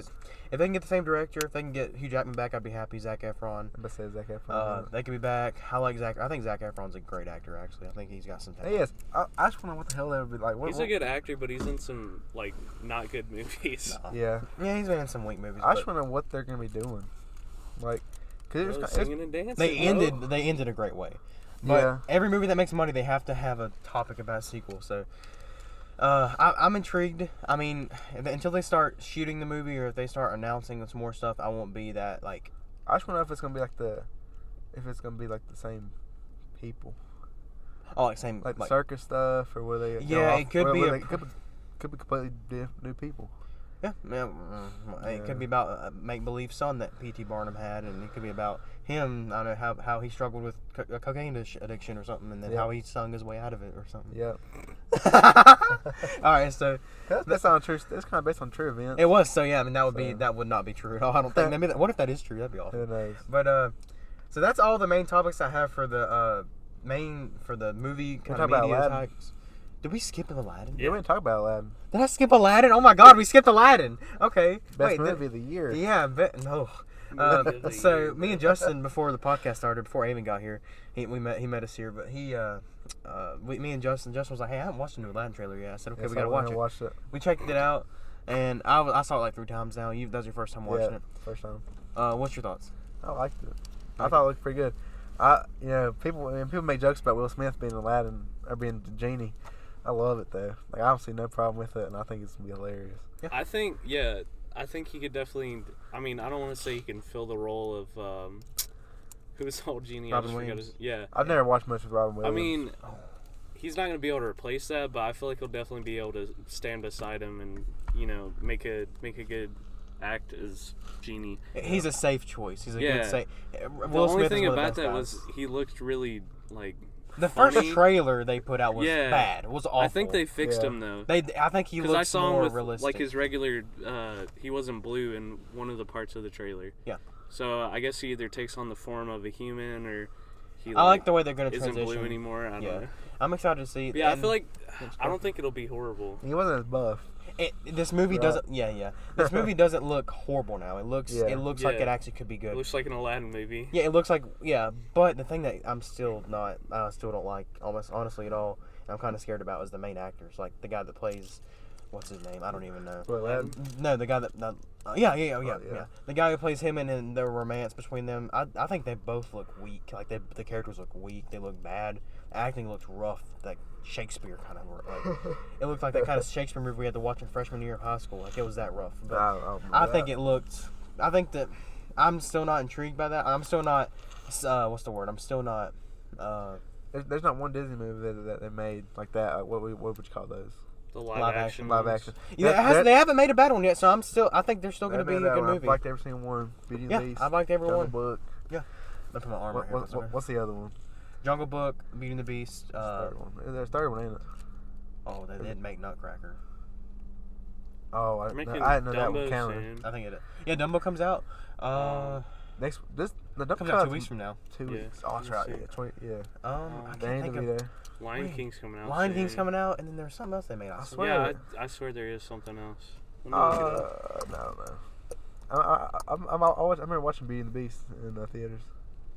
If they can get the same director, if they can get Hugh Jackman back, I'd be happy. Zac Efron. I'm about to say Zac Efron. They could be back. I like Zac. I think Zac Efron's a great actor. Actually, I think he's got some talent. He is. I just wonder what the hell they would be like. He's a good actor, but he's in some like not good movies. No. Yeah, he's been in some weak movies. I just wonder what they're gonna be doing. Like, cause singing and dancing. They ended a great way. But every movie that makes money, they have to have a topic about a sequel. So. I'm intrigued. I mean, until they start shooting the movie or if they start announcing some more stuff, I won't be that like. I just wonder if it's gonna be like the same people. Oh, like same like the circus stuff or where they. Yeah, it could be. Could be completely new people. Yeah, it could be about a make-believe son that P.T. Barnum had, and it could be about him. I don't know how he struggled with cocaine addiction or something, and then how he sung his way out of it or something. Yeah. All right, so that's not true. That's kind of based on true events. It was. So yeah, I mean that would not be true at all. I don't think. Maybe what if that is true? That'd be awesome. Who knows? But so that's all the main topics I have for the movie kind of media types. Did we skip Aladdin? Yeah, we didn't talk about Aladdin. Did I skip Aladdin? Oh my God, we skipped Aladdin. Okay. Best movie of the year. Yeah, no. So me and Justin, before the podcast started, before Aven got here, he met us here. But me and Justin was like, "Hey, I haven't watched the new Aladdin trailer yet." I said, "Okay, we gotta watch it." We checked it out, and I saw it like 3 times now. That was your first time watching it. First time. What's your thoughts? I liked it. I thought it looked pretty good. People make jokes about Will Smith being Aladdin or being the genie. I love it though. Like I don't see no problem with it, and I think it's gonna be hilarious. Yeah. I think he could definitely. I mean, I don't want to say he can fill the role of who's the old genie. Robin Williams. I've never watched much of Robin Williams. I mean, he's not gonna be able to replace that, but I feel like he'll definitely be able to stand beside him and make a good act as genie. He's a safe choice. He's a good safe. The only thing about that was he looked really like. The first trailer they put out was bad. It was awful. I think they fixed him though. I think he looks more realistic. Like his regular, he wasn't blue in one of the parts of the trailer. Yeah. So I guess he either takes on the form of a human or he. I like the way they're going to transition. Isn't blue anymore. I don't know. I'm excited to see. Yeah, I feel like I don't think it'll be horrible. He wasn't as buff. This movie doesn't. Yeah. This movie doesn't look horrible now. It looks like it actually could be good. It looks like an Aladdin movie. Yeah, it looks like But the thing that I still don't like almost honestly at all, and I'm kind of scared about is the main actors, like the guy that plays. What's his name? I don't even know. Aladdin? No, the guy that. Yeah. The guy who plays him and the romance between them. I think they both look weak. Like the characters look weak. They look bad. Acting looks rough. Like Shakespeare kind of. Like, it looked like that kind of Shakespeare movie we had to watch in freshman year of high school. Like it was that rough. But I think it looked. I think that I'm still not intrigued by that. I'm still not. What's the word? I'm still not. There's not one Disney movie that they made like that. What would you call those? The live action. Yeah, they haven't made a bad one yet, so I think they're still going to be a good movie. I've liked every single one. Beauty and the Beast. I've liked every one. Book. Yeah. Look at my arm right here. What's the other one? Jungle Book, Beauty and the Beast. Third one. There's a third one, ain't it? Oh, they did make Nutcracker. Oh, I didn't know that one counted. I think it is. Yeah, Dumbo comes out. The Dumbo comes out 2 weeks from now. 2 weeks. Oh, that's right. Yeah. I can't think of there. Lion King's coming out. Lion King's coming out, and then there's something else they made. I swear. Yeah, I swear there is something else. No. I remember watching Beauty and the Beast in the theaters.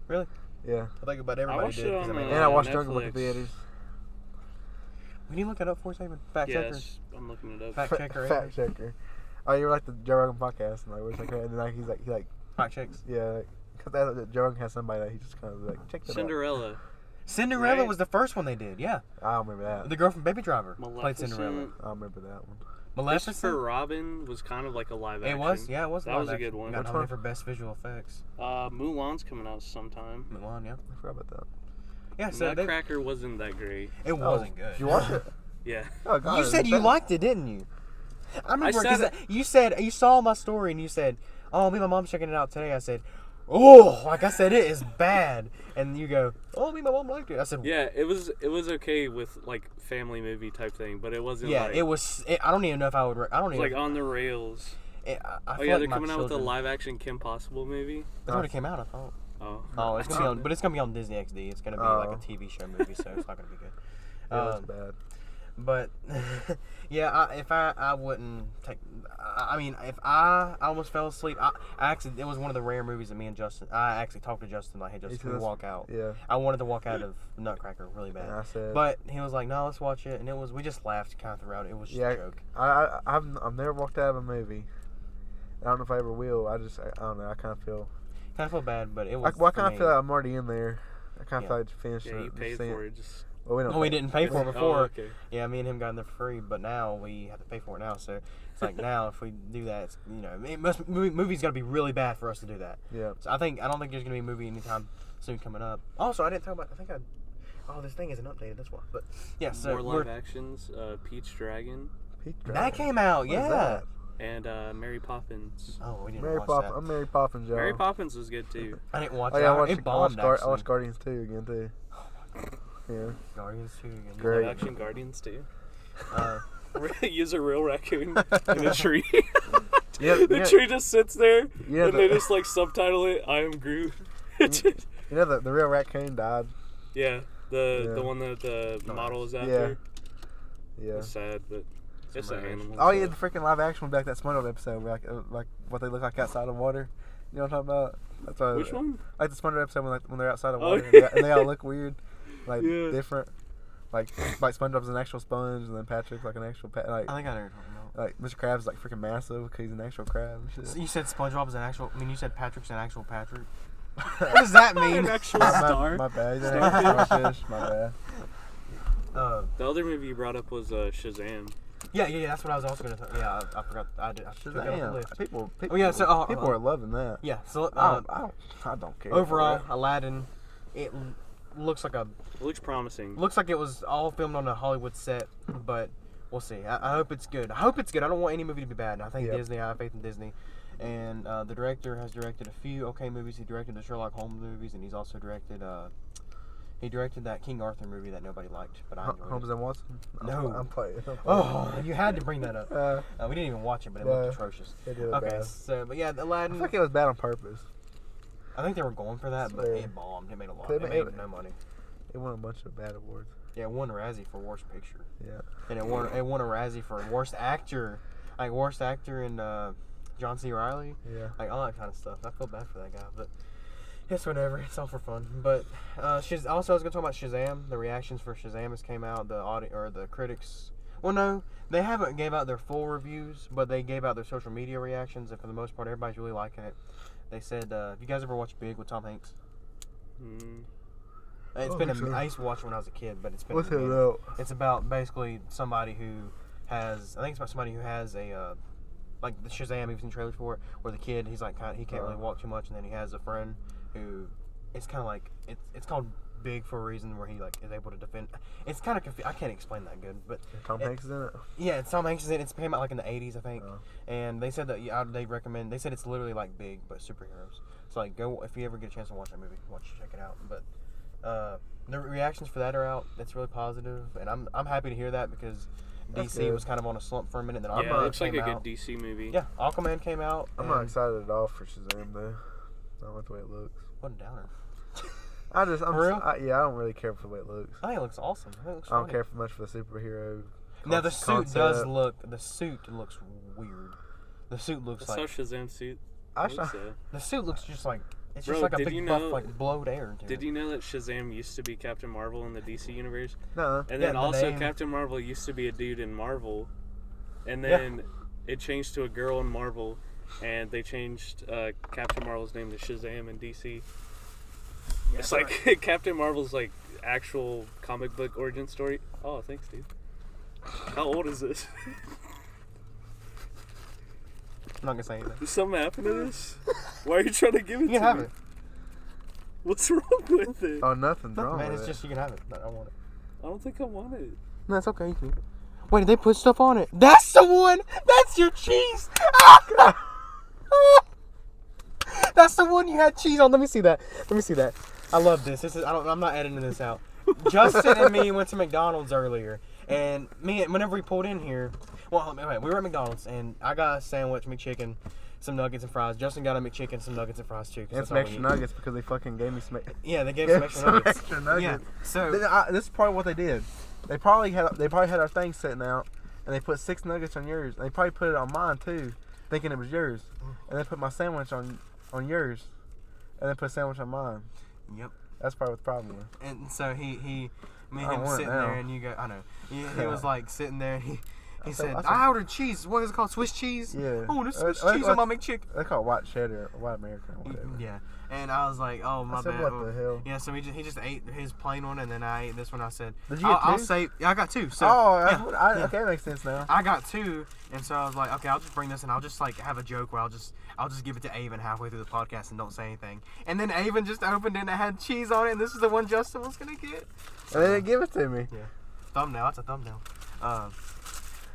Really? Yeah. I think about everybody did. And I watched Jungle Book in theaters. Can you look it up for us, even? Fact checker. Yes, I'm looking it up. Fact checker. Fact checker. Oh, you're like the Joe Rogan podcast, and like, and then he's like fact checks. Yeah, Because Jordan has somebody that he just kind of like, check that Cinderella. out. Cinderella Right? was the first one they did. Yeah. I don't remember that. The girl from Baby Driver played Maleficent. Cinderella. I don't remember that one. Maleficent. Christopher Robin was kind of like a live action. It was. Yeah, it was. That live was a action. good one. Got Which nominated one? for best visual effects. Mulan's coming out sometime. Mulan. Yeah. I forgot about that. Yeah. So they, Nutcracker wasn't that great. it wasn't good. Did you watch it? Yeah. Oh, God. You said you liked it, didn't you? I remember said because you said you saw my story and you said, "Oh, me and my mom's checking it out today." I said, "Oh, like I said, it is bad." And you go, "Oh, me and my mom liked it." I said, Yeah, it was okay with like family movie type thing, but it wasn't. "Yeah, like, it was." I don't even know if I would. I don't It even. was like on the rails. I Oh feel yeah, like they're my coming out with a children- live action Kim Possible movie. That's when it came out. I thought. Oh. It's gonna be on, but it's gonna be on Disney XD. It's gonna be like a TV show movie, so it's not gonna be good. Yeah, that's bad. But yeah, I wouldn't take. I mean, if I almost fell asleep. I actually, it was one of the rare movies that me and Justin. I actually talked to Justin like, "Hey, Justin, can we walk out?" Yeah. I wanted to walk out of Nutcracker really bad. And I said, But he was like, "No, let's watch it," and it was. We just laughed kind of throughout. It was just yeah, a joke. I've never walked out of a movie. I don't know if I ever will. I don't know. I kind of feel. Kind of feel bad, but it was. I kind of feel like I'm already in there. I kind of feel like to finish it. Yeah, you paid for it. Just Well, we didn't pay for it before. Oh, okay. Yeah, me and him got in there for free, but now we have to pay for it now. So it's like now if we do that, it's, movie's gotta be really bad for us to do that. Yeah. So I don't think there's gonna be a movie anytime soon coming up. Also, I didn't talk about. Oh, this thing isn't updated. That's why. But yeah, so more live actions. Peach Dragon that came out. What is Yeah. that? and Mary Poppins. Oh, we didn't Mary watch Poppins. that. I'm Mary Poppins, y'all. Mary Poppins was good too. I didn't watch Oh yeah, it. It bombed. I watched Guardians 2 again too. Yeah. Guardians 2 again. Great. Live action Guardians too. Uh, Use a real raccoon in a tree. Yeah, The tree just sits there, Yeah, and they just like subtitle it. I am Groot. You know the real raccoon died. Yeah, the Yeah. one that the model is Yeah. after. Yeah. It's sad, but it's an animal. Oh so- yeah, the freaking live action one back that SpongeBob episode, like what they look like outside of water. You know what I'm talking about? That's why, Which one? Like the SpongeBob episode when they're outside of Oh, water yeah. and they all look weird, like Yeah. different. Like SpongeBob's an actual sponge, and then Patrick's like an actual like I think I know what you're talking about. like Mr. Krabs is like freaking massive because he's an actual crab and shit. So you said SpongeBob is an actual. I mean, you said Patrick's an actual Patrick. What does that mean? An actual star. My bad. He's an actual starfish. My bad. The other movie you brought up was Shazam. Yeah. That's what I was also gonna. Yeah, I forgot. I took it off the Damn, list. people yeah, so, people are loving that. Yeah. So I don't care. overall, Aladdin, it looks like It looks promising. looks like it was all filmed on a Hollywood set, but we'll see. I hope it's good. I don't want any movie to be bad. And I think Yep. Disney. I have faith in Disney. And the director has directed a few okay movies. He directed the Sherlock Holmes movies, and he's also directed. He directed that King Arthur movie that nobody liked, but I enjoyed Holmes it. and Watson. No. I'm playing. Oh, you had to bring that up. We didn't even watch it, but it looked No. atrocious. They did it Okay, bad. so but yeah, I Aladdin. feel like it was bad on purpose. I think they were going for that, but Yeah. it bombed. It made a lot. They It made- made no money. It won a bunch of bad awards. Yeah, it won a Razzie for worst picture, Yeah. and it won a Razzie for worst actor, like worst actor in John C. Reilly, Yeah. like all that kind of stuff. I feel bad for that guy, but it's whatever. It's all for fun. But also, I was gonna talk about Shazam. The reactions for Shazam has came out. The critics. Well, no, they haven't gave out their full reviews, but they gave out their social media reactions, and for the most part, everybody's really liking it. They said, "Have you guys ever watched Big with Tom Hanks?" It's been I used to watch it when I was a kid, but it's been. What's it amazing. about? It's about basically somebody who has. I think it's about somebody who has a. Like the Shazam, he's in trailers for it, where the kid, he's like he can't really walk too much, and then he has a friend who, it's kind of like it's called Big for a reason, where he like is able to defend. It's kind of I can't explain that good, but Tom Hanks is in it. yeah, it's Tom Hanks is in it. It's came out like in the 80s, I think, Oh. and they said that they recommend. They said it's literally like Big but superheroes. So like go if you ever get a chance to watch that movie, check it out. But the reactions for that are out. That's really positive, and I'm happy to hear that because That's DC good. was kind of on a slump for a minute. Then Yeah, it Aquaman looks like a came good out. DC movie. Yeah, Aquaman came out. I'm not excited at all for Shazam though. I don't like the way it looks. What a downer. I don't really care for the way it looks. I think it looks awesome. I think it looks I don't funny. care for much for the superhero. Now the suit concept. does look. The suit looks weird. The suit looks I saw like. Shazam suit. I It looks, The suit looks just like. It's Bro, just like a did big you buff, know- like blowed air into Did it. you know that Shazam used to be Captain Marvel in the DC universe? No. And Yeah, then the also name- Captain Marvel used to be a dude in Marvel. And then it changed to a girl in Marvel. and they changed Captain Marvel's name to Shazam in DC. Yeah, It's like Captain Marvel's like actual comic book origin story. Oh, thanks, dude. How old is this? I'm not gonna say anything. Did something happen to this? Why are you trying to give it You can to have me? it. What's wrong with it? Oh, nothing's No, wrong man, with it's it. just you can have it. No, I don't want it. I don't think I want it. No, it's okay. You can eat it. Wait, did they put stuff on it? That's the one. That's your cheese. That's the one you had cheese on. Let me see that. Let me see that. I love this. This is. I'm not editing this out. Justin and me went to McDonald's earlier, and whenever we pulled in here, well, wait, we were at McDonald's, and I got a sandwich, McChicken, some nuggets and fries. Justin got a McChicken, some nuggets and fries too. And some extra nuggets because they fucking gave me some. Yeah, they gave some extra nuggets. Extra nuggets. Yeah. So This is probably what they did. They probably had our thing sitting out, and they put 6 nuggets on yours. And they probably put it on mine too, thinking it was yours. And they put my sandwich on yours, and then put a sandwich on mine. Yep. That's probably what the problem was. And so me and I him want it sitting now. there, and you go, I know. He was like sitting there. He said, I said- I ordered cheese. What is it called? Swiss cheese? Yeah. Oh, there's Swiss Like- cheese on my McChicken. They call it white cheddar or white American or whatever. Yeah. And I was like, oh, my I said, bad. what the hell? Yeah, so he just ate his plain one, and then I ate this one. I said, Did you get I'll two? save. Yeah, I got 2. So, Yeah, yeah. okay, that makes sense now. I got 2, and so I was like, okay, I'll just bring this, and I'll just like have a joke where I'll just give it to Aven halfway through the podcast and don't say anything. And then Aven just opened it and it had cheese on it, and this is the one Justin was gonna get. And they didn't give it to me. Yeah, thumbnail. That's a thumbnail.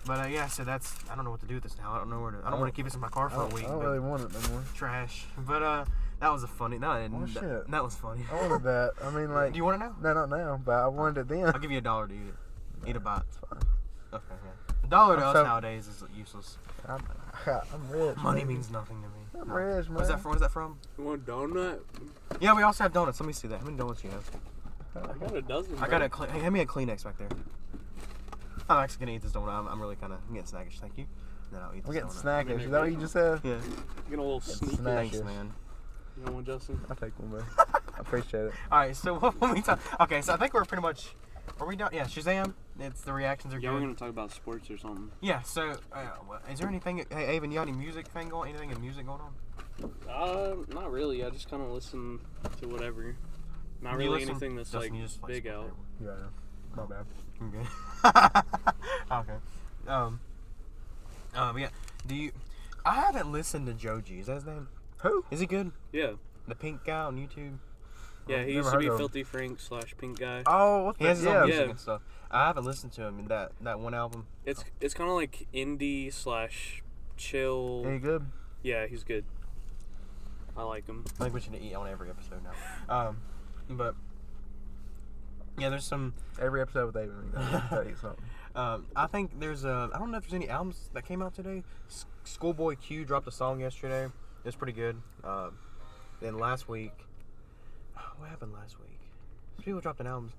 But yeah, so that's. I don't know what to do with this now. I don't know where to. I don't want to keep this in my car for a week. I don't but really want it no more. trash. But that was a funny. No, Oh, shit. that was funny. I wanted that. I mean, like. Do you want it now? No, not now, but I wanted it then. I'll give you $1 to eat it. Eat a bite. It's fine. Okay, yeah. $1 to us So- nowadays is useless. I'm rich. Money man. means nothing to me. I'm No. rich, man. Where's that from? Where's that from? You want a donut? Yeah, we also have donuts. Let me see that. How many donuts you have? I got a dozen. I got a. Hey, hand me a Kleenex back there. I'm actually gonna eat this donut. I'm really kind of getting snackish. Thank you. Then I'll eat this We're getting donut. snackish. Is that what you just said? Yeah. Get a little sneaky. snack. Thanks, Snackish. man. You want one, Justin? I'll take one, man. I appreciate it. All right. So what we talk? Okay. So I think we're pretty much. Are we done? Yeah. Shazam. It's the reactions are Yeah, good. we're gonna talk about sports or something. Yeah. So is there anything? Hey, Aven, you got any music thing going? Anything in music going on? Not really. I just kind of listen to whatever. Not You really listen- anything that's Justin, like you just big smoke out. Yeah, my bad. I'm good. Okay. Yeah. Do you? I haven't listened to Joji. Is that his name? Who? Is he good? Yeah. The pink guy on YouTube. Yeah, he never used to heard be of him. Filthy Frank / Pink Guy. Oh, what He the? has his own Yeah. music Yeah. and stuff. I haven't listened to him in that one album. It's kind of like indie / chill. Any good? Yeah, he's good. I like him. I think we should eat on every episode now. But yeah, there's some. Every episode with Aven. Tell you something. I think there's a. I don't know if there's any albums that came out today. Schoolboy Q dropped a song yesterday. It's pretty good. Then last week, what happened last week? People dropped an album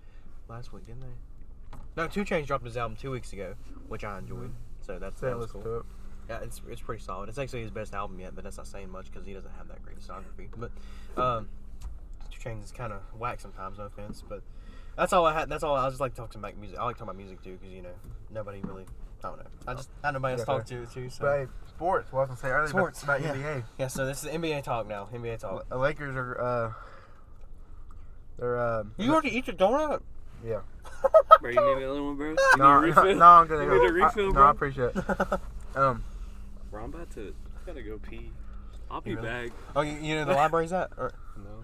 last week, didn't they? No, 2 Chainz dropped his album 2 weeks ago, which I enjoyed. So that was Listen cool. to it. Yeah, it's pretty solid. It's actually his best album yet, but that's not saying much because he doesn't have that great discography. But 2 Chainz is kind of whack sometimes, no offense. But that's all I had. That's all. I just like talking about music. I like talking about music too because nobody really. I don't know. I had nobody else to talk to too. So. But hey, sports. What I was gonna say earlier Sports, about yeah. NBA. Yeah. So this is NBA talk now. NBA talk. The Lakers are. They're. You already eat your donut? Yeah. Bro, you need another one, bro? You No, need a refill? no, I'm gonna You go. need a refill, No, bro? I appreciate it. Bro, I'm about to. I gotta go pee. I'll be You really? back. Oh, you know the library's at, No.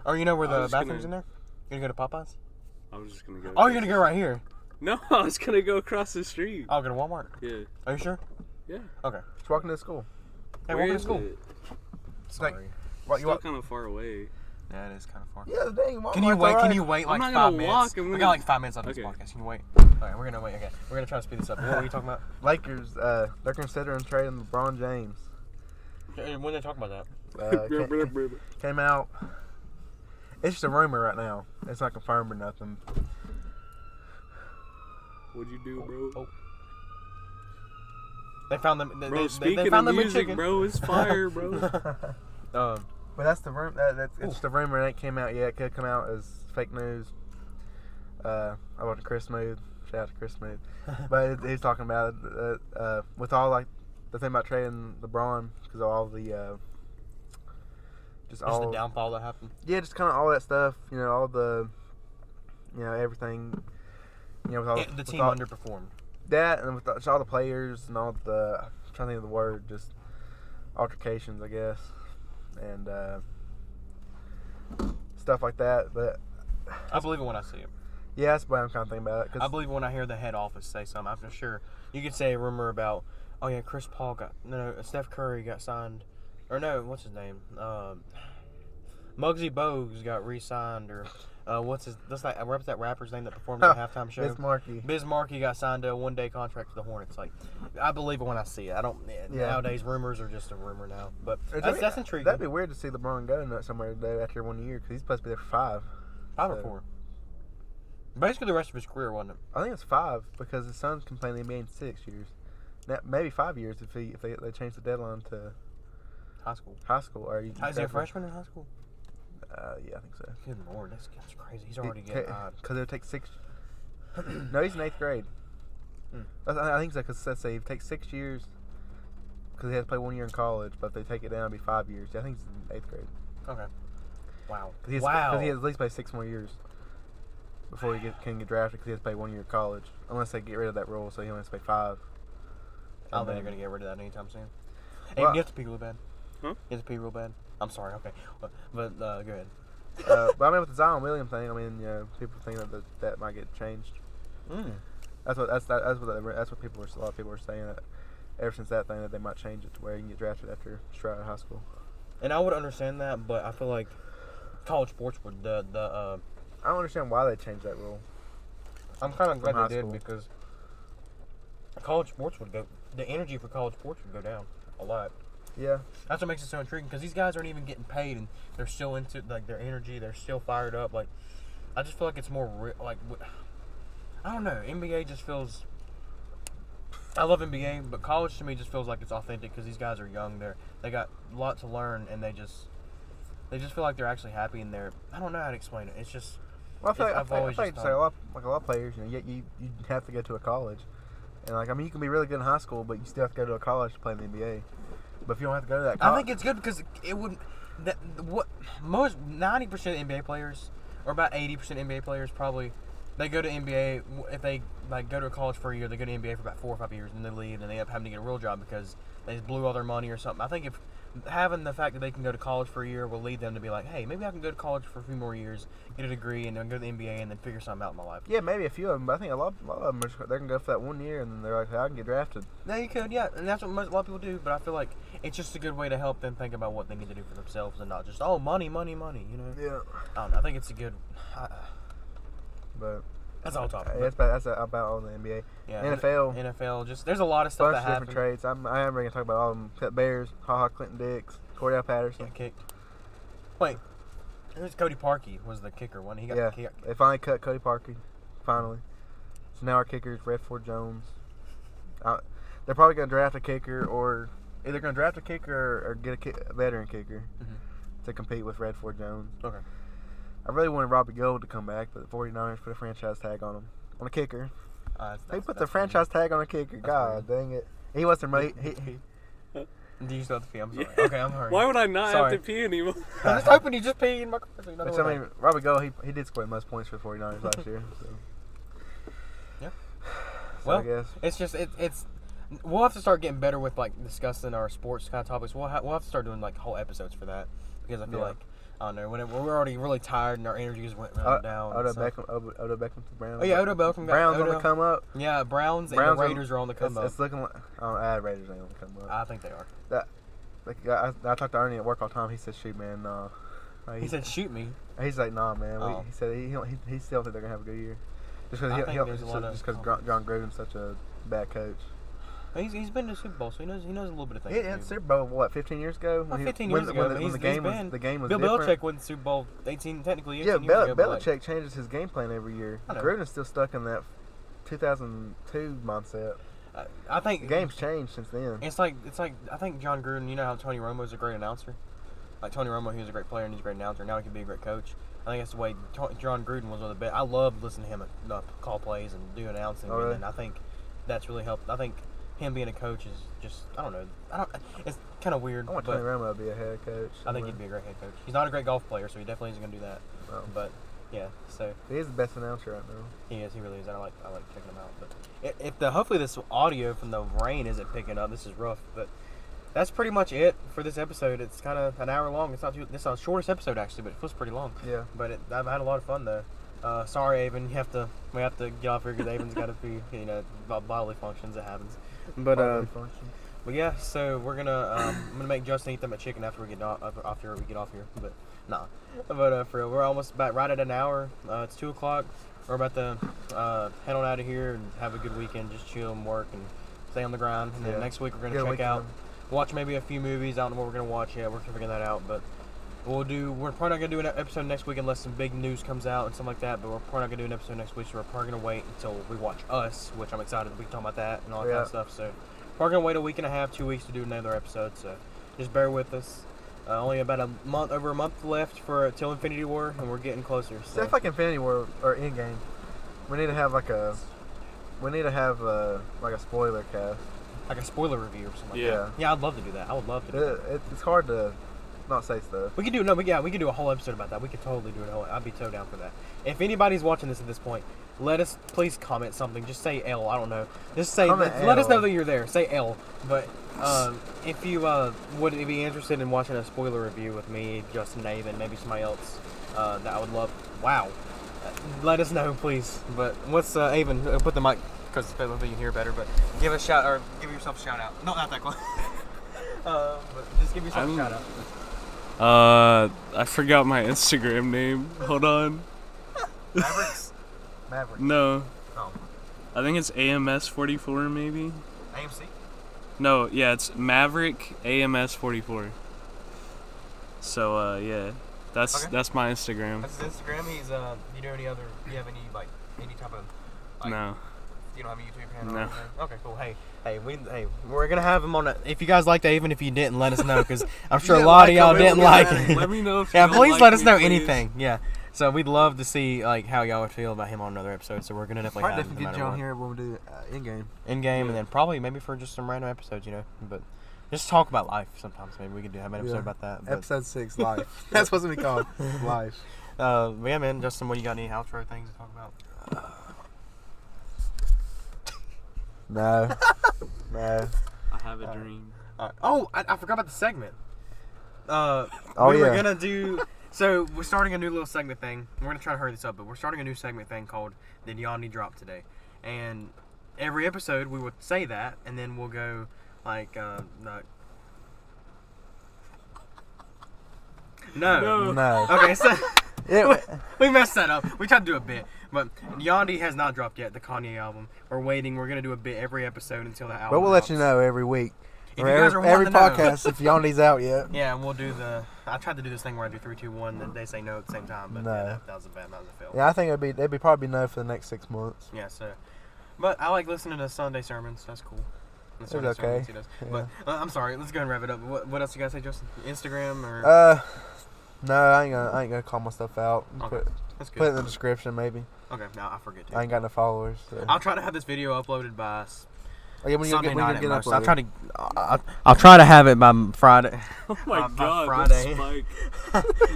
or you know where I the was bathrooms gonna- in there? You gonna go to Popeyes? I was just gonna go. Oh, you're gonna go right here. No, I was gonna go across the street. I'll go to Walmart. Yeah. Are you sure? Yeah. Okay. Just walking to school. Hey, Where welcome to is school. it? Like, Sorry. what you Still want? kind of far away. Yeah, it is kind of far. Yeah, dang. Can you wait? Can you wait I'm like not 5 gonna minutes? walk, I'm We gonna- got like 5 minutes left of this Okay. podcast. Can you wait? Alright, we're gonna wait. Okay, we're gonna try to speed this up. What were you talking about? Lakers? They're considering trading LeBron James. When they talk about that? Came out. It's just a rumor right now. It's not confirmed or nothing. What'd you do, bro? Oh. They found them. Bro, speaking they found of them music, McChicken. bro, it's fire, bro. But that's the rumor. It's just a rumor. It ain't came out yet. It could come out as fake news. About the Chris Mood. Shout out to Chris Mood. But he's talking about it. With all like the thing about trading LeBron because of all the just the downfall that happened. Yeah, just kind of all that stuff. You know, all the everything. You know, with all the team underperformed. That and with all the players and all the I'm trying to think of the word, just altercations, I guess, and stuff like that. But I believe it when I see it. Yeah, that's what I'm kind of thinking about it. I believe it when I hear the head office say something. I'm sure you could say a rumor about, oh yeah, Chris Paul Steph Curry got signed, or no, what's his name? Muggsy Bogues got re-signed, or what's that rapper's name that performed at the halftime show? Biz Markie got signed to a one-day contract to the Hornets. Like, I believe it when I see it. I don't. Yeah. Nowadays, rumors are just a rumor now, but that's intriguing. That'd be weird to see LeBron go somewhere after 1 year because he's supposed to be there for 5 or 4. Basically, the rest of his career, wasn't it? I think it's 5 because his son's can play in the NBA in 6 years. Now, maybe 5 years if they change the deadline to high school. Is he a freshman in high school? Yeah, I think so. Good Lord, that's crazy. He's already getting hot. Because it'll take 6. No, he's in 8th grade. I think so. Because let's say it takes 6 years because he has to play 1 year in college. But if they take it down, it'll be 5 years. Yeah, I think he's in 8th grade. Okay. Wow. Because he has at least play 6 more years before he can get drafted because he has to play 1 year of college. Unless they get rid of that rule, so he only has to play 5. I don't think they're going to get rid of that anytime soon. Hey, you have to pee real bad. You have to pee real bad. I'm sorry, okay. But go ahead. But I mean, with the Zion Williams thing, I mean, people think that might get changed. That's what a lot of people are saying that ever since that thing that they might change it to where you can get drafted after straight out of high school. And I would understand that, but I feel like college sports would I don't understand why they changed that rule. I'm kind of glad they did because college sports the energy for college sports would go down a lot. Yeah, that's what makes it so intriguing because these guys aren't even getting paid and they're still into like their energy. They're still fired up. Like, I just feel like it's more like I don't know. NBA just feels. I love NBA, but college to me just feels like it's authentic because these guys are young. They got a lot to learn and they just feel like they're actually happy and they're. I don't know how to explain it. It's just. Well, I feel like a lot of players, you have to go to a college, and like I mean you can be really good in high school, but you still have to go to a college to play in the NBA. But if you don't have to go to that college... I think it's good because it would... Most 90% of NBA players, or about 80% NBA players probably, they go to NBA, if they like go to a college for a year, they go to NBA for about 4 or 5 years, and they leave, and they end up having to get a real job because they just blew all their money or something. I think if having the fact that they can go to college for a year will lead them to be like, hey, maybe I can go to college for a few more years, get a degree, and then go to the NBA and then figure something out in my life. Yeah, maybe a few of them, but I think a lot of them, they're going to go for that 1 year, and then they're like, hey, I can get drafted. Yeah, you could, yeah, and that's what a lot of people do, but I feel like it's just a good way to help them think about what they need to do for themselves and not just, money, you know? Yeah. I don't know, I think it's a good... but... That's all topic. That's about all the NBA. Yeah, NFL, just there's a lot of stuff that happens. Different trades. I am going to talk about all of them. Cut Bears, Clinton Dix, Cordell Patterson. Got kicked. Wait, who's Cody Parkey was the kicker one? He got kicked. They finally cut Cody Parkey. Finally. So now our kicker is Redford Jones. They're probably going to draft a kicker, or either going to draft a kicker or get a veteran kicker to compete with Redford Jones. Okay. I really wanted Robbie Gould to come back, but the 49ers put a franchise tag on him. On a kicker. They put the franchise tag on a kicker. God dang it. He wasn't right. Do you still have to pee? I'm sorry. Okay, I'm hurrying. Why would I not have to pee anymore? I'm just hoping you just pee in my car. So I mean, Robbie Gould, he did score the most points for the 49ers last year. So. Yeah. So well, I guess. It's just, it's we'll have to start getting better with, like, discussing our sports kind of topics. We'll have to start doing, like, whole episodes for that. Because I feel like, I don't know, whenever we're already really tired and our energies went down. Odell Beckham to the Browns. Oh, yeah, Odell Beckham got Browns on the come up. Yeah, Browns and the Raiders are on the come up. It's looking like, Raiders ain't on the come up. I think they are. I talked to Ernie at work all the time. He said, shoot, man. He said, shoot me. He's like, nah, man. He said he still think they're going to have a good year. Just because John Gruden's such a bad coach. He's been to the Super Bowl, so he knows a little bit of things. He had Super Bowl, what, 15 years ago? 15 years ago. When the game was Bill different. Belichick won the Super Bowl 18 years ago. Belichick changes his game plan every year. Gruden's still stuck in that 2002 mindset. I think the game's changed since then. It's like I think John Gruden. You know how Tony Romo's a great announcer. Like Tony Romo, he was a great player and he's a great announcer. Now he can be a great coach. I think that's the way John Gruden was one of the best. I love listening to him call plays and do announcing, and I think that's really helped. I think him being a coach is just, I don't know. It's kind of weird. I want Tony Romo to be a head coach. I think he'd be a great head coach. He's not a great golf player, so he definitely isn't going to do that. No. But, yeah, so. He is the best announcer right now. He is. He really is. I like checking him out. But hopefully this audio from the rain isn't picking up. This is rough. But that's pretty much it for this episode. It's kind of an hour long. It's the shortest episode, actually, but it feels pretty long. Yeah. But I've had a lot of fun, though. Sorry, Aven. We have to get off here because Aven's got to be, bodily functions. It happens. But yeah. So we're gonna I'm gonna make Justin eat them at chicken after we get off here. But nah. But for real, we're almost about right at an hour. It's 2:00. We're about to head on out of here and have a good weekend. Just chill and work and stay on the grind. And then next week we're gonna watch maybe a few movies. I don't know what we're gonna watch yet. We're figuring that out, but. We're probably not going to do an episode next week unless some big news comes out and something like that, but we're probably not going to do an episode next week, so we're probably going to wait until we watch Us, which I'm excited. We can talk about that and all that kind of stuff, so we're going to wait a week and a half, 2 weeks to do another episode, so just bear with us. Only about over a month left till Infinity War, and we're getting closer. So. Stuff like Infinity War or Endgame, we need to have like a spoiler cast. Like a spoiler review or something like that. Yeah, I'd love to do that. I would love to do that. It's hard to not say stuff. We could do a whole episode about that. We could totally do it. I'd be so down for that. If anybody's watching this at this point, please comment something. Just say L. I don't know. Just say let us know that you're there. Say L. But if you would be interested in watching a spoiler review with me, Justin, Aven, maybe somebody else, that I would love. Wow. Let us know, please. But what's Aven? Put the mic because hopefully you can hear better. But give yourself a shout out. No, not that close. But just give yourself a shout out. I forgot my Instagram name. Hold on. Maverick. No. Oh. I think it's AMS44 maybe. AMC? No, yeah, it's Maverick AMS44. So yeah, that's my Instagram. That's his Instagram. He's do you have any type of No. You don't have a YouTube channel? No. Okay, cool. Hey, we're gonna have him on. If you guys liked Aven, if you didn't, let us know because I'm sure a lot of y'all didn't like it. Let me know. If please let us know anything. Yeah. So we'd love to see how y'all would feel about him on another episode. So we're gonna definitely have him. Get you on here when we do Endgame. Endgame, and then probably maybe for just some random episodes, But just talk about life sometimes. Maybe we could have an episode about that. But. Episode 6, life. That's supposed to be called life. Yeah, man. Justin, what you got? Any outro things to talk about? No. I have a dream. I forgot about the segment. We're gonna do. So we're starting a new little segment thing. We're gonna try to hurry this up, but we're starting a new segment thing called "Did Yanni Drop Today?" And every episode we would say that, and then we'll go No. Okay, so we messed that up. We tried to do a bit, but Yandi has not dropped yet. The Kanye album. We're waiting. We're gonna do a bit every episode until the album. But we'll let you know every week. If you guys are every podcast if Yandi's out yet. Yeah, and we'll do I tried to do this thing where I do 3, 2, 1, and they say no at the same time, but that was a fail. Yeah, I think it'd be probably no for the next 6 months. Yeah, so, but I like listening to Sunday sermons. That's cool. It's okay. Yeah. But I'm sorry. Let's go and wrap it up. What else you guys say, Justin? Instagram or? No, I ain't gonna call my stuff out. Okay. That's good. Put it in the description, maybe. Okay, no, I forget to. I ain't got no followers. So. I'll try to have this video uploaded by Sunday night at most. I'll try to have it by Friday. Oh my God, Friday.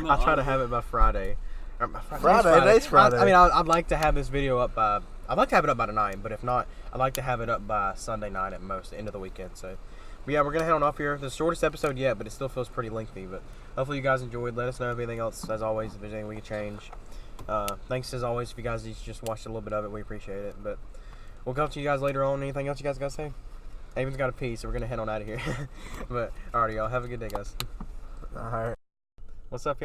I'll try to have it by Friday. Today's Friday. I mean, I'd like to have this video up by. I'd like to have it up by tonight, but if not, I'd like to have it up by Sunday night at most, the end of the weekend. So, but yeah, we're gonna head on off here. The shortest episode yet, but it still feels pretty lengthy. But hopefully you guys enjoyed. Let us know if anything else, as always, if there's anything we can change. Thanks as always if you guys just watched a little bit of it. We appreciate it. But we'll come to you guys later on. Anything else you guys got to say? Aven's got a pee, so we're gonna head on out of here. But alright, y'all have a good day, guys. All right. What's up, y'all?